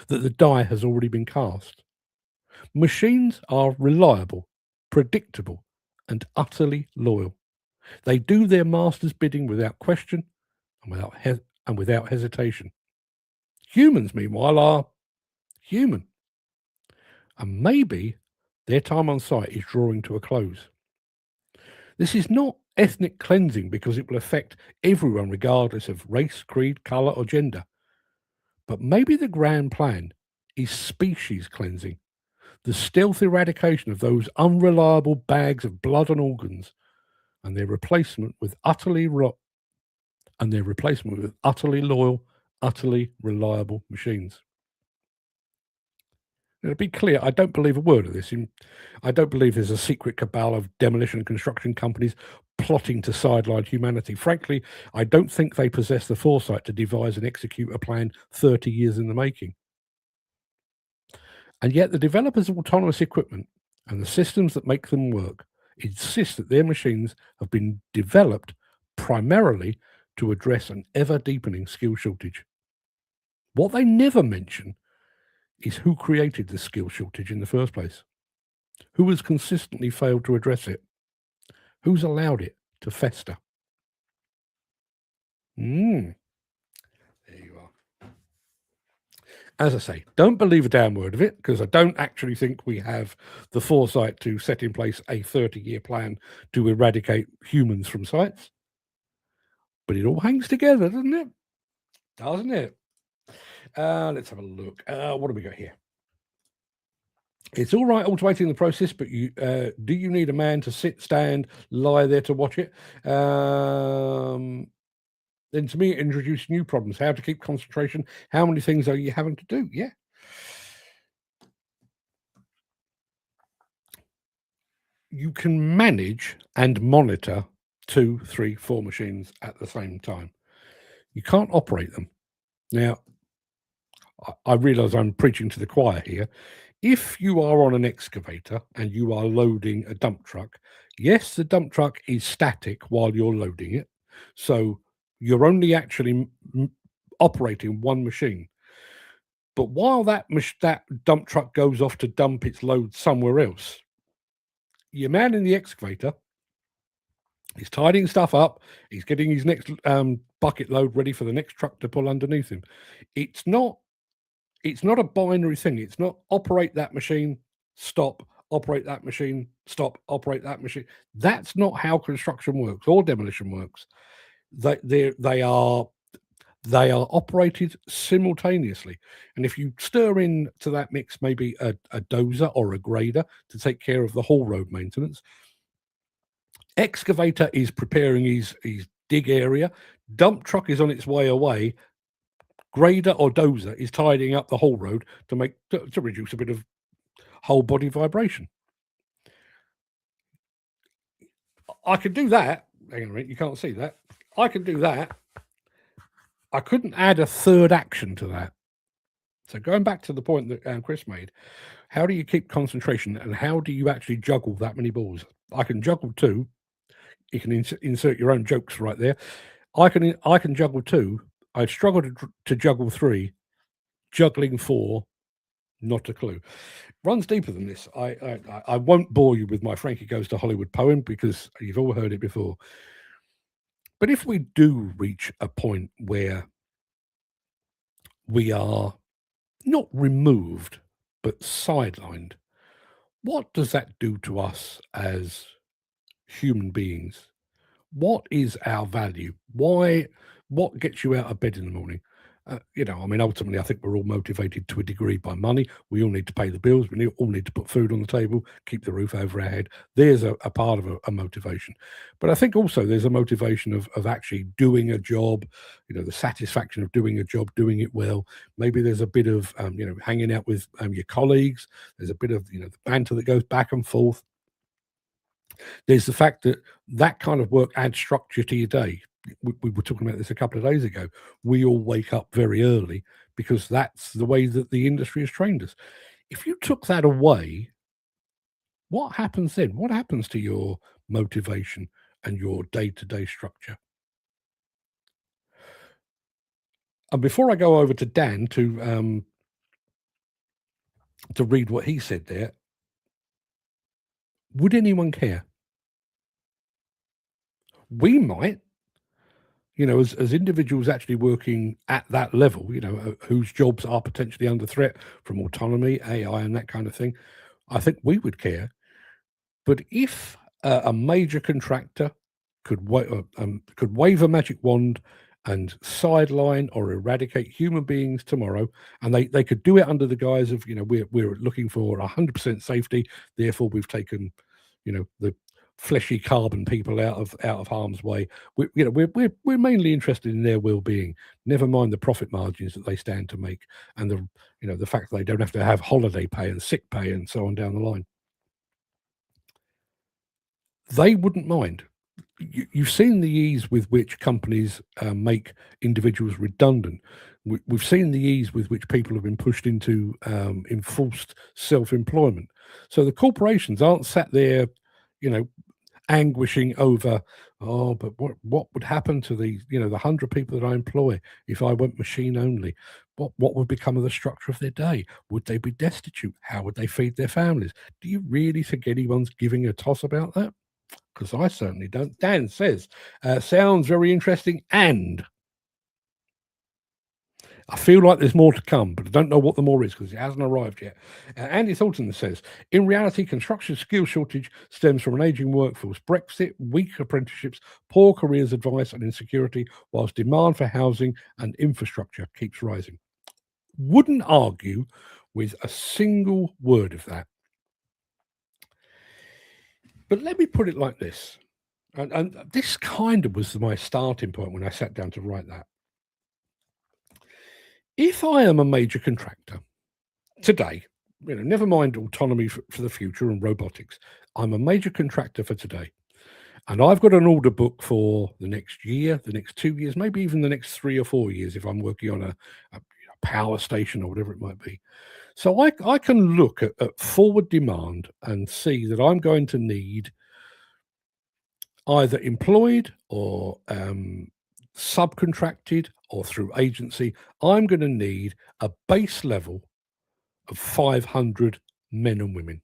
that the die has already been cast. Machines are reliable, predictable, and utterly loyal. They do their master's bidding without question and without hesitation. Humans, meanwhile, are human. And maybe their time on site is drawing to a close. This is not ethnic cleansing because it will affect everyone regardless of race, creed, colour, or gender. But maybe the grand plan is species cleansing, the stealth eradication of those unreliable bags of blood and organs, and their replacement with utterly loyal, utterly reliable machines. Now, to be clear, I don't believe a word of this. I don't believe there's a secret cabal of demolition and construction companies plotting to sideline humanity. Frankly, I don't think they possess the foresight to devise and execute a plan 30 years in the making. And yet the developers of autonomous equipment and the systems that make them work insist that their machines have been developed primarily to address an ever-deepening skill shortage. What they never mention is who created the skill shortage in the first place, who has consistently failed to address it, who's allowed it to fester. There you are. As I say, don't believe a damn word of it, because I don't actually think we have the foresight to set in place a 30-year plan to eradicate humans from sites. But it all hangs together, doesn't it? Doesn't it? Let's have a look. What do we got here? It's all right automating the process, but do you need a man to sit, stand, lie there to watch it? Then to me, it introduces new problems. How to keep concentration? How many things are you having to do? Yeah. You can manage and monitor 2, 3, 4 machines at the same time. You can't operate them. Now, I realize I'm preaching to the choir here. If you are on an excavator and you are loading a dump truck, yes, the dump truck is static while you're loading it. So you're only actually operating one machine. But while that dump truck goes off to dump its load somewhere else, your man in the excavator is tidying stuff up. He's getting his next bucket load ready for the next truck to pull underneath him. It's not a binary thing. It's not operate that machine, stop, operate that machine, stop, operate that machine. That's not how construction works or demolition works. They are operated simultaneously. And if you stir in to that mix maybe a dozer or a grader to take care of the haul road maintenance, excavator is preparing his dig area, dump truck is on its way away, grader or dozer is tidying up the whole road to reduce a bit of whole body vibration. I could do that. Hang on a minute, you can't see that. I could do that. I couldn't add a third action to that. So going back to the point that Chris made, how do you keep concentration and how do you actually juggle that many balls? I can juggle 2, You can insert your own jokes right there. I can juggle 2. I struggle to juggle 3. Juggling 4, not a clue. Runs deeper than this. I won't bore you with my Frankie Goes to Hollywood poem because you've all heard it before. But if we do reach a point where we are not removed but sidelined, what does that do to us as human beings? What is our value? What gets you out of bed in the morning? Ultimately, I think we're all motivated to a degree by money. We all need to pay the bills. We all need to put food on the table, keep the roof over our head. There's a part of a motivation. But I think also there's a motivation of actually doing a job, the satisfaction of doing a job, doing it well. Maybe there's a bit of, hanging out with your colleagues. There's a bit of, the banter that goes back and forth. There's the fact that kind of work adds structure to your day. We were talking about this a couple of days ago. We all wake up very early because that's the way that the industry has trained us. If you took that away, what happens then? What happens to your motivation and your day-to-day structure? And before I go over to Dan to read what he said there, would anyone care? We might. As individuals actually working at that level, whose jobs are potentially under threat from autonomy, AI, and that kind of thing, I think we would care. But if a major contractor could wave a magic wand and sideline or eradicate human beings tomorrow, and they could do it under the guise of, we're looking for 100% safety, therefore we've taken, the fleshy carbon people out of harm's way. We're mainly interested in their well-being. Never mind the profit margins that they stand to make, and the fact that they don't have to have holiday pay and sick pay and so on down the line. They wouldn't mind. You've seen the ease with which companies make individuals redundant. We've seen the ease with which people have been pushed into enforced self-employment. So the corporations aren't sat there, anguishing over, but what would happen to the 100 people that I employ if I went machine only? What would become of the structure of their day? Would they be destitute? How would they feed their families? Do you really think anyone's giving a toss about that? Because I certainly don't. Dan says, sounds very interesting, and I feel like there's more to come, but I don't know what the more is because it hasn't arrived yet. Andy Thornton says, in reality, construction skill shortage stems from an aging workforce, Brexit, weak apprenticeships, poor careers advice and insecurity, whilst demand for housing and infrastructure keeps rising. Wouldn't argue with a single word of that. But let me put it like this, and this kind of was my starting point when I sat down to write that. If I am a major contractor today, never mind autonomy for the future and robotics, I'm a major contractor for today, and I've got an order book for the next year, the next 2 years, maybe even the next 3 or 4 years if I'm working on a power station or whatever it might be. So I can look at forward demand and see that I'm going to need either employed or subcontracted or through agency. I'm going to need a base level of 500 men and women.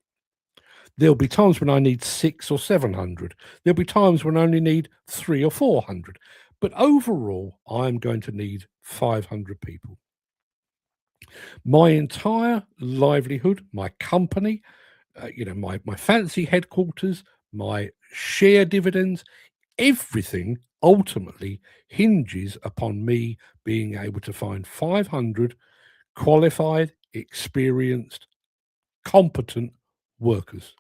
There'll be times when I need 600 or 700. There'll be times when I only need 300 or 400. But overall, I'm going to need 500 people. My entire livelihood, my company, my fancy headquarters, my share dividends, everything ultimately hinges upon me being able to find 500 qualified, experienced, competent workers.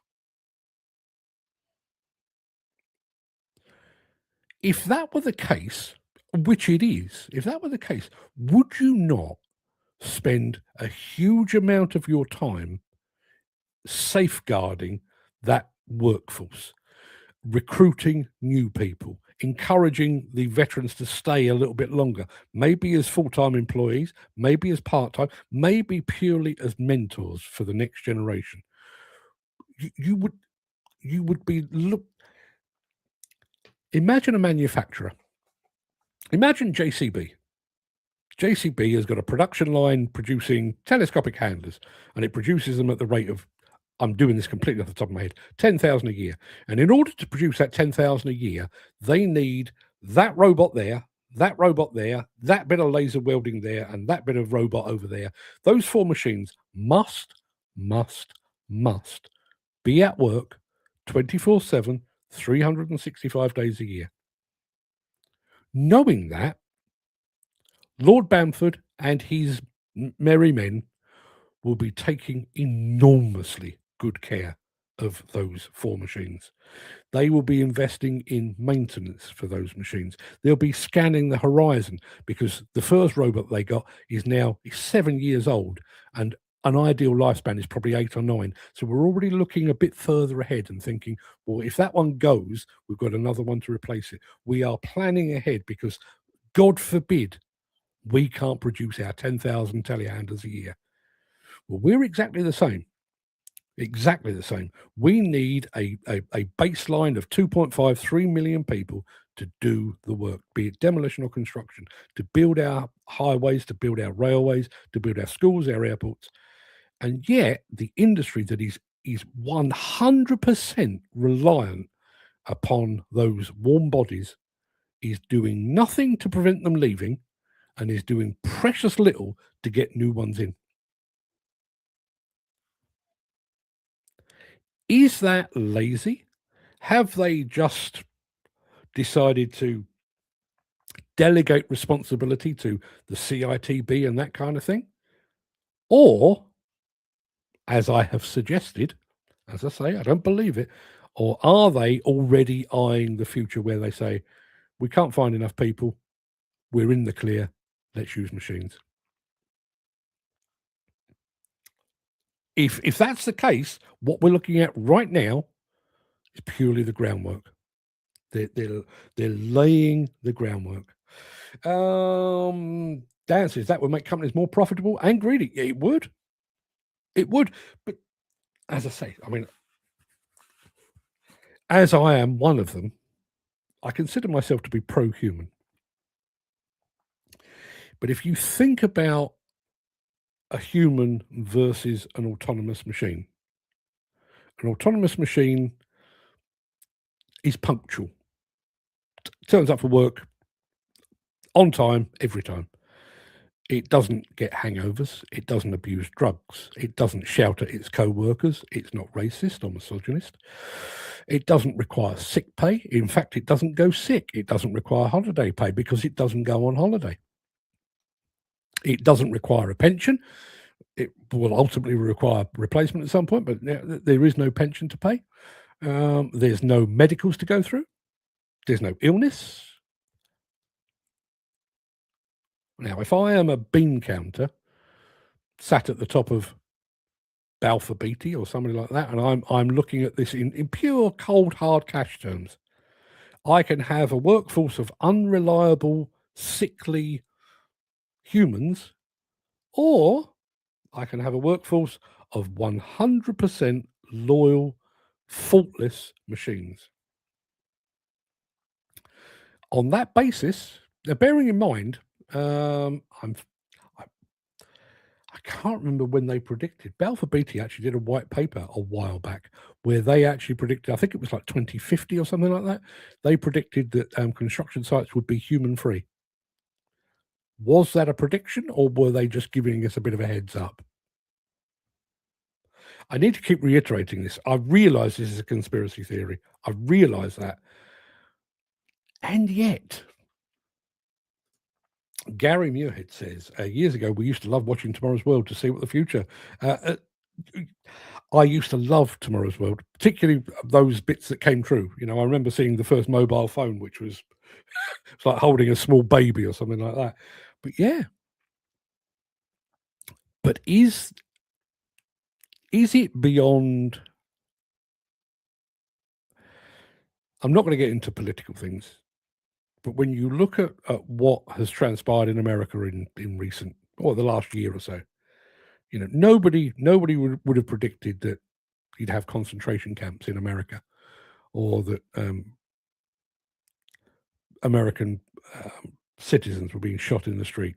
If that were the case, which it is, if that were the case, would you not spend a huge amount of your time safeguarding that workforce, recruiting new people, encouraging the veterans to stay a little bit longer, maybe as full-time employees, maybe as part-time, maybe purely as mentors for the next generation? You would be Imagine a manufacturer. Imagine JCB. JCB has got a production line producing telescopic handlers, and it produces them at the rate of, I'm doing this completely off the top of my head, 10,000 a year. And in order to produce that 10,000 a year, they need that robot there, that bit of laser welding there, and that bit of robot over there. Those 4 machines must be at work 24/7, 365 days a year. Knowing that, Lord Bamford and his merry men will be taking enormously good care of those 4 machines. They will be investing in maintenance for those machines. They'll be scanning the horizon, because the first robot they got is 7 years old, and an ideal lifespan is probably 8 or 9. So we're already looking a bit further ahead and thinking, well, if that one goes, we've got another one to replace it. We are planning ahead, because God forbid we can't produce our 10,000 telehandlers a year. Well, we're exactly the same. Exactly the same. We need a baseline of 2.5, 3 million people to do the work, be it demolition or construction, to build our highways, to build our railways, to build our schools, our airports. And yet the industry that is 100% reliant upon those warm bodies is doing nothing to prevent them leaving, and is doing precious little to get new ones in. Is that lazy? Have they just decided to delegate responsibility to the CITB and that kind of thing? Or, as I have suggested, as I say, I don't believe it, or are they already eyeing the future where they say, we can't find enough people, we're in the clear, let's use machines? If that's the case, what we're looking at right now is purely the groundwork. They're laying the groundwork. Dan says that would make companies more profitable and greedy. It would. It would. But as I say, I mean, as I am one of them, I consider myself to be pro-human. But if you think about a human versus an autonomous machine is punctual. Turns up for work on time, every time. It doesn't get hangovers. It doesn't abuse drugs. It doesn't shout at its co-workers. It's not racist or misogynist. It doesn't require sick pay. In fact, it doesn't go sick. It doesn't require holiday pay because it doesn't go on holiday. It doesn't require a pension. It will ultimately require replacement at some point, but there is no pension to pay. There's no medicals to go through. There's no illness. Now, if I am a bean counter sat at the top of Balfour Beatty or somebody like that, and I'm looking at this in pure cold hard cash terms, I can have a workforce of unreliable, sickly humans, or I can have a workforce of 100% loyal, faultless machines. On that basis, now bearing in mind, I can't remember when they predicted. Balfour Beatty actually did a white paper a while back where they actually predicted, I think it was like 2050 or something like that. They predicted that construction sites would be human free. Was that a prediction, or were they just giving us a bit of a heads up? I need to keep reiterating this. I realize this is a conspiracy theory. I realize that. And yet, Gary Muirhead says, years ago, we used to love watching Tomorrow's World to see what the future. I used to love Tomorrow's World, particularly those bits that came true. You know, I remember seeing the first mobile phone, which was it's like holding a small baby or something like that. But yeah. But is it beyond? I'm not going to get into political things, but when you look at what has transpired in America in recent, or the last year or so, you know, nobody would have predicted that you'd have concentration camps in America, or that American citizens were being shot in the street.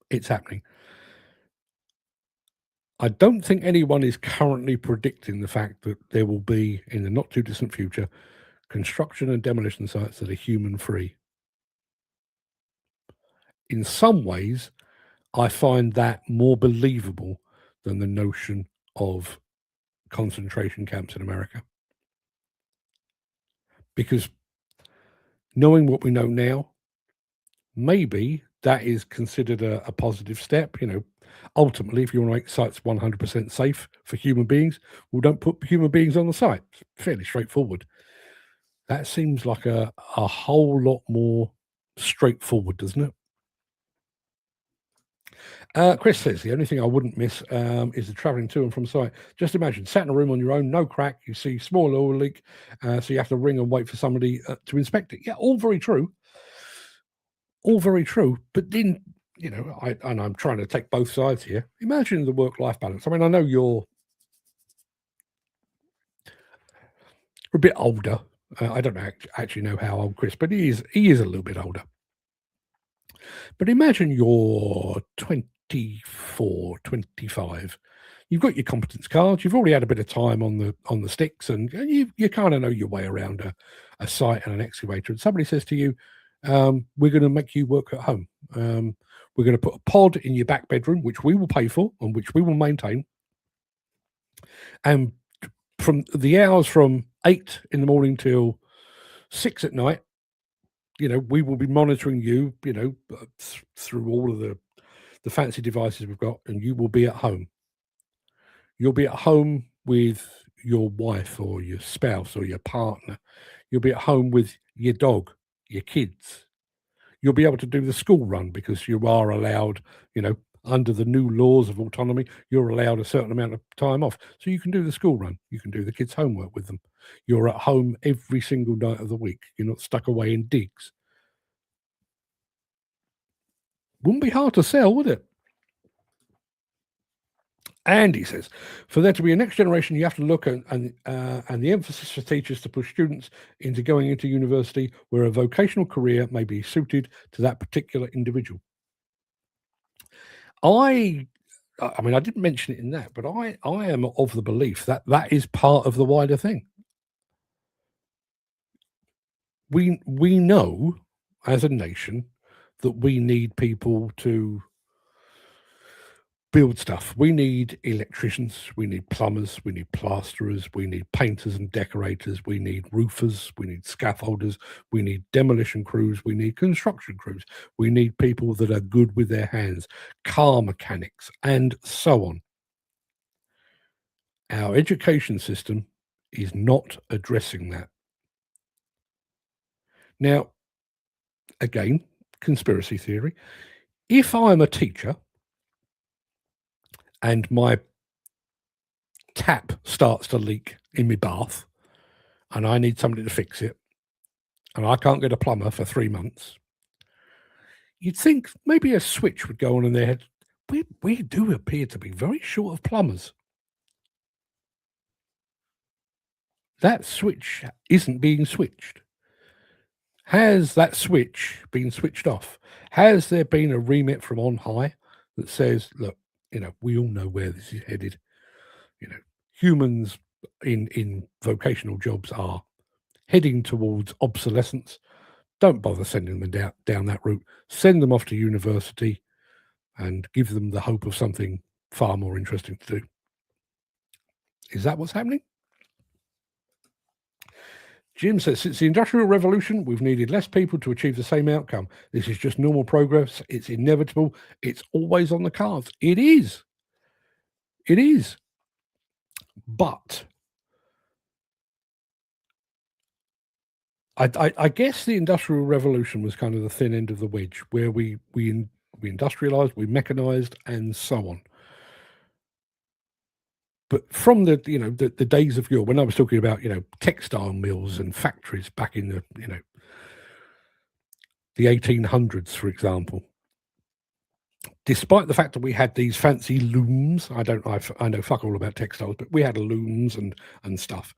It's happening. I don't think anyone is currently predicting the fact that there will be, in the not too distant future, construction and demolition sites that are human free. In some ways, I find that more believable than the notion of concentration camps in America. Because knowing what we know now, maybe that is considered a positive step. Ultimately, if you want to make sites 100% safe for human beings, well, don't put human beings on the site. It's fairly straightforward. That seems like a whole lot more straightforward, doesn't it? Chris says, the only thing I wouldn't miss is the travelling to and from site. Just imagine, sat in a room on your own, no crack, you see small oil leak, so you have to ring and wait for somebody to inspect it. Yeah, all very true. All very true. But then, I'm trying to take both sides here. Imagine the work-life balance. I mean, I know you're a bit older. I don't actually know how old Chris, but he is a little bit older. But imagine you're 24, 25. You've got your competence cards. You've already had a bit of time on the sticks, and you kind of know your way around a site and an excavator. And somebody says to you, we're going to make you work at home. We're going to put a pod in your back bedroom, which we will pay for and which we will maintain. And from the hours from 8 in the morning till 6 at night, we will be monitoring you, through all of the fancy devices we've got, and you will be at home. You'll be at home with your wife or your spouse or your partner. You'll be at home with your dog, your kids. You'll be able to do the school run because you are allowed, under the new laws of autonomy, you're allowed a certain amount of time off. So you can do the school run. You can do the kids' homework with them. You're at home every single night of the week. You're not stuck away in digs. Wouldn't be hard to sell, would it? Andy says, for there to be a next generation, you have to look at and the emphasis for teachers to push students into going into university where a vocational career may be suited to that particular individual. I mean, I didn't mention it in that, but I am of the belief that that is part of the wider thing. We know as a nation that we need people to build stuff. We need electricians, we need plumbers, we need plasterers, we need painters and decorators, we need roofers, we need scaffolders, we need demolition crews, we need construction crews, we need people that are good with their hands, car mechanics, and so on. Our education system is not addressing that. Now, again, conspiracy theory. If I'm a teacher and my tap starts to leak in my bath and I need somebody to fix it and I can't get a plumber for 3 months, you'd think maybe a switch would go on in their head. We do appear to be very short of plumbers. That switch isn't being switched. Has that switch been switched off? Has there been a remit from on high that says, look, we all know where this is headed. Humans in vocational jobs are heading towards obsolescence. Don't bother sending them down that route. Send them off to university and give them the hope of something far more interesting to do. Is that what's happening? Jim says, since the Industrial Revolution, we've needed less people to achieve the same outcome. This is just normal progress. It's inevitable. It's always on the cards. It is. It is. But I guess the Industrial Revolution was kind of the thin end of the wedge, where we industrialized, we mechanized, and so on. But from the days of yore, when I was talking about textile mills and factories back in the 1800s, for example, despite the fact that we had these fancy looms, I know fuck all about textiles, but we had looms and stuff.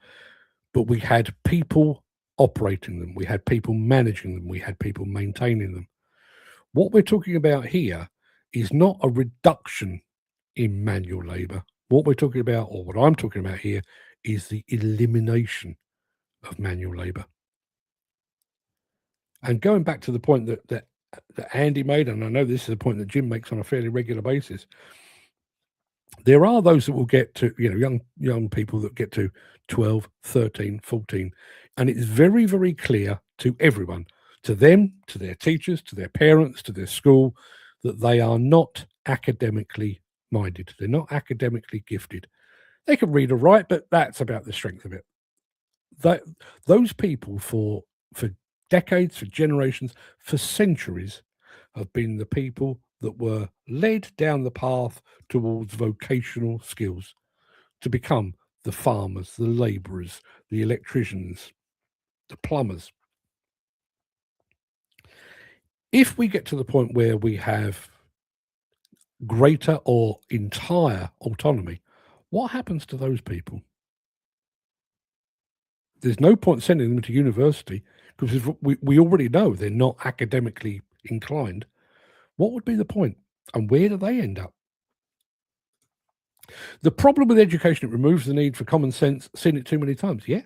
But we had people operating them, we had people managing them, we had people maintaining them. What we're talking about here is not a reduction in manual labor. What we're talking about, or what I'm talking about here, is the elimination of manual labor. And going back to the point that Andy made, and I know this is a point that Jim makes on a fairly regular basis, there are those that will get to, young people that get to 12, 13, 14, and it's very, very clear to everyone, to them, to their teachers, to their parents, to their school, that they are not academically minded. They're not academically gifted. They can read or write, but that's about the strength of it. Those people for decades, for generations, for centuries, have been the people that were led down the path towards vocational skills to become the farmers, the labourers, the electricians, the plumbers. If we get to the point where we have greater or entire autonomy, what happens to those people? There's no point sending them to university because we already know they're not academically inclined. What would be the point? And where do they end up? The problem with education, it removes the need for common sense. Seen it too many times. Yeah.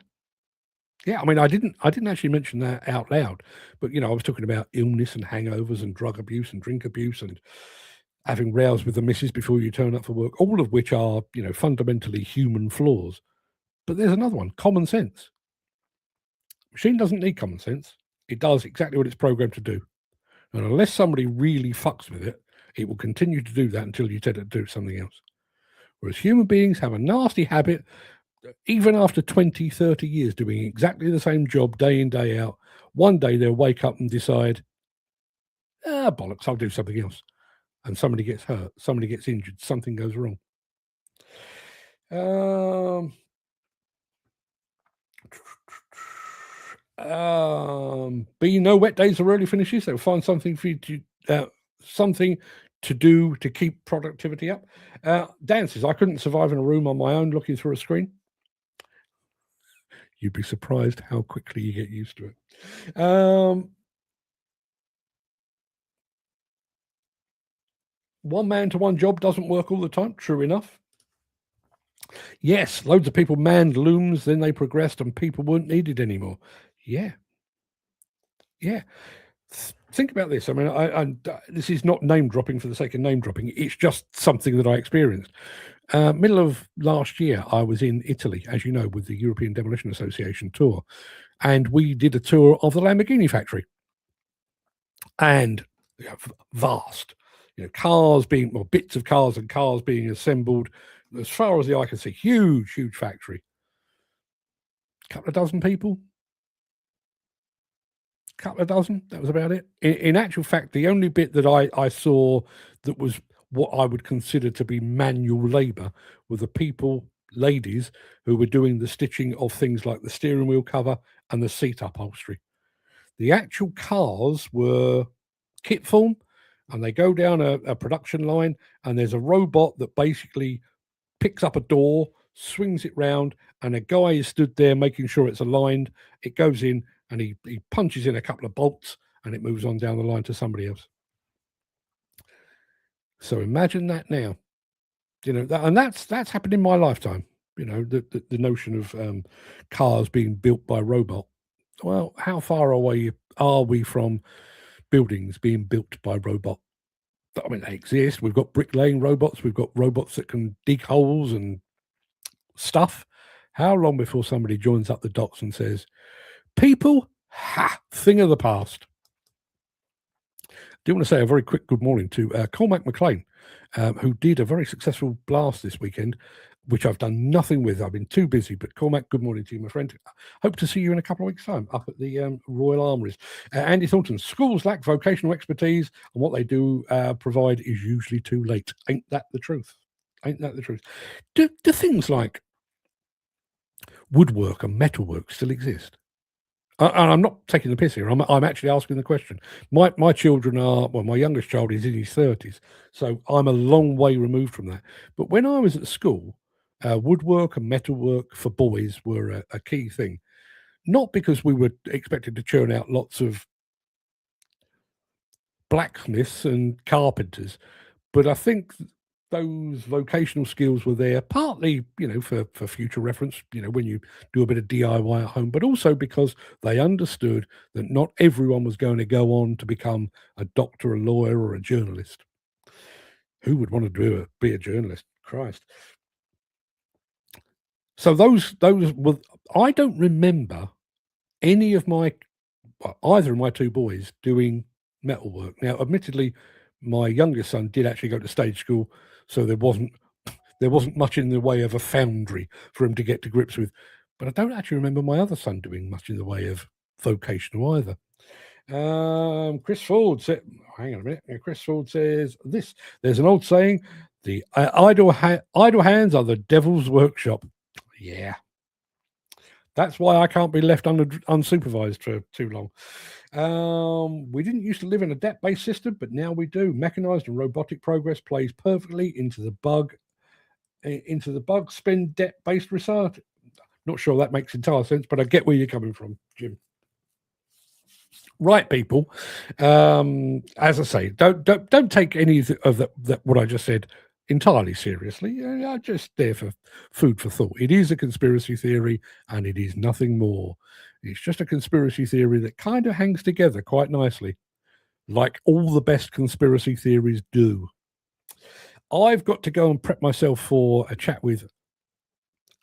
I mean, I didn't actually mention that out loud, but I was talking about illness and hangovers and drug abuse and drink abuse and having rows with the missus before you turn up for work, all of which are, fundamentally human flaws. But there's another one, common sense. Machine doesn't need common sense. It does exactly what it's programmed to do. And unless somebody really fucks with it, it will continue to do that until you tell it to do something else. Whereas human beings have a nasty habit, even after 20, 30 years doing exactly the same job day in, day out, one day they'll wake up and decide, bollocks, I'll do something else. And somebody gets hurt, somebody gets injured, something goes wrong. Be no wet days or early finishes. They'll find something for you to do to keep productivity up. Dan says, I couldn't survive in a room on my own looking through a screen. You'd be surprised how quickly you get used to it. One man to one job doesn't work all the time. True enough. Yes, loads of people manned looms, then they progressed and people weren't needed anymore. Yeah. Think about this. I mean, this is not name dropping for the sake of name dropping. It's just something that I experienced. Middle of last year, I was in Italy, as you know, with the European Demolition Association tour, and we did a tour of the Lamborghini factory. And vast, cars being, or bits of cars and cars being assembled as far as the eye can see. Huge factory. Couple of dozen people. Couple of dozen. That was about it. In actual fact, the only bit that I saw that was what I would consider to be manual labor were the people, ladies, who were doing the stitching of things like the steering wheel cover and the seat upholstery. The actual cars were kit form, and they go down a production line, and there's a robot that basically picks up a door, swings it round, and a guy is stood there making sure it's aligned. It goes in, and he punches in a couple of bolts, and it moves on down the line to somebody else. So imagine that now, and that's happened in my lifetime. The notion of cars being built by robot. Well, how far away are we from buildings being built by robot? I mean, they exist. We've got bricklaying robots. We've got robots that can dig holes and stuff. How long before somebody joins up the dots and says, people, thing of the past? I do want to say a very quick good morning to Cormac McLean, who did a very successful blast this weekend, which I've done nothing with. I've been too busy. But Cormac, good morning to you, my friend. Hope to see you in a couple of weeks' time up at the Royal Armouries. Andy Thornton, schools lack vocational expertise, and what they do provide is usually too late. Ain't that the truth? Ain't that the truth? Do things like woodwork and metalwork still exist? And I'm not taking the piss here. I'm actually asking the question. My children are, well, my youngest child is in his 30s, so I'm a long way removed from that. But when I was at school, woodwork and metalwork for boys were a key thing. not because we were expected to churn out lots of blacksmiths and carpenters, but I think those vocational skills were there partly, for future reference, when you do a bit of DIY at home, but also because they understood that not everyone was going to go on to become a doctor, a lawyer, or a journalist. Who would want to be a journalist? Christ. So those were, I don't remember any of either of my two boys doing metalwork. Now, admittedly, my youngest son did actually go to stage school, so there wasn't much in the way of a foundry for him to get to grips with. But I don't actually remember my other son doing much in the way of vocational either. Chris Ford said, hang on a minute. Chris Ford says this. There's an old saying, the idle hands are the devil's workshop. Yeah. That's why I can't be left unsupervised for too long. We didn't used to live in a debt-based system, but now we do. Mechanized and robotic progress plays perfectly into the bug spend debt-based research. Not sure that makes entire sense, but I get where you're coming from, Jim. Right, people. As I say, don't take any of that what I just said entirely seriously. I'm just there for food for thought. It is a conspiracy theory, and it is nothing more. It's just a conspiracy theory that kind of hangs together quite nicely, like all the best conspiracy theories do. I've got to go and prep myself for a chat with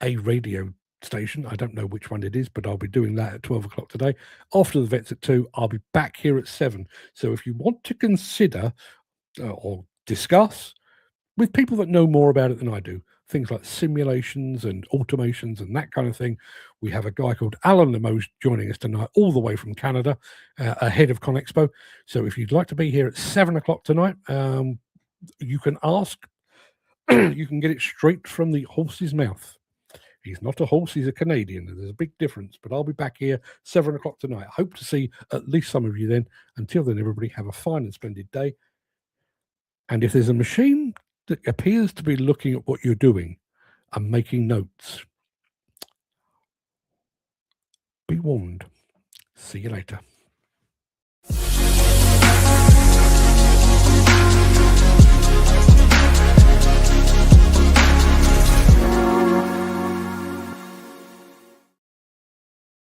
a radio station. I don't know which one it is, but I'll be doing that at 12 o'clock today. After the vets at 2, I'll be back here at 7. So if you want to consider or discuss with people that know more about it than I do, things like simulations and automations and that kind of thing, we have a guy called Alan Lemos joining us tonight, all the way from Canada, ahead of ConExpo. So if you'd like to be here at 7 o'clock tonight, you can ask. You can get it straight from the horse's mouth. He's not a horse, he's a Canadian. There's a big difference, but I'll be back here 7 o'clock tonight. I hope to see at least some of you then. Until then, everybody have a fine and splendid day. And if there's a machine that appears to be looking at what you're doing and making notes, be warned. See you later.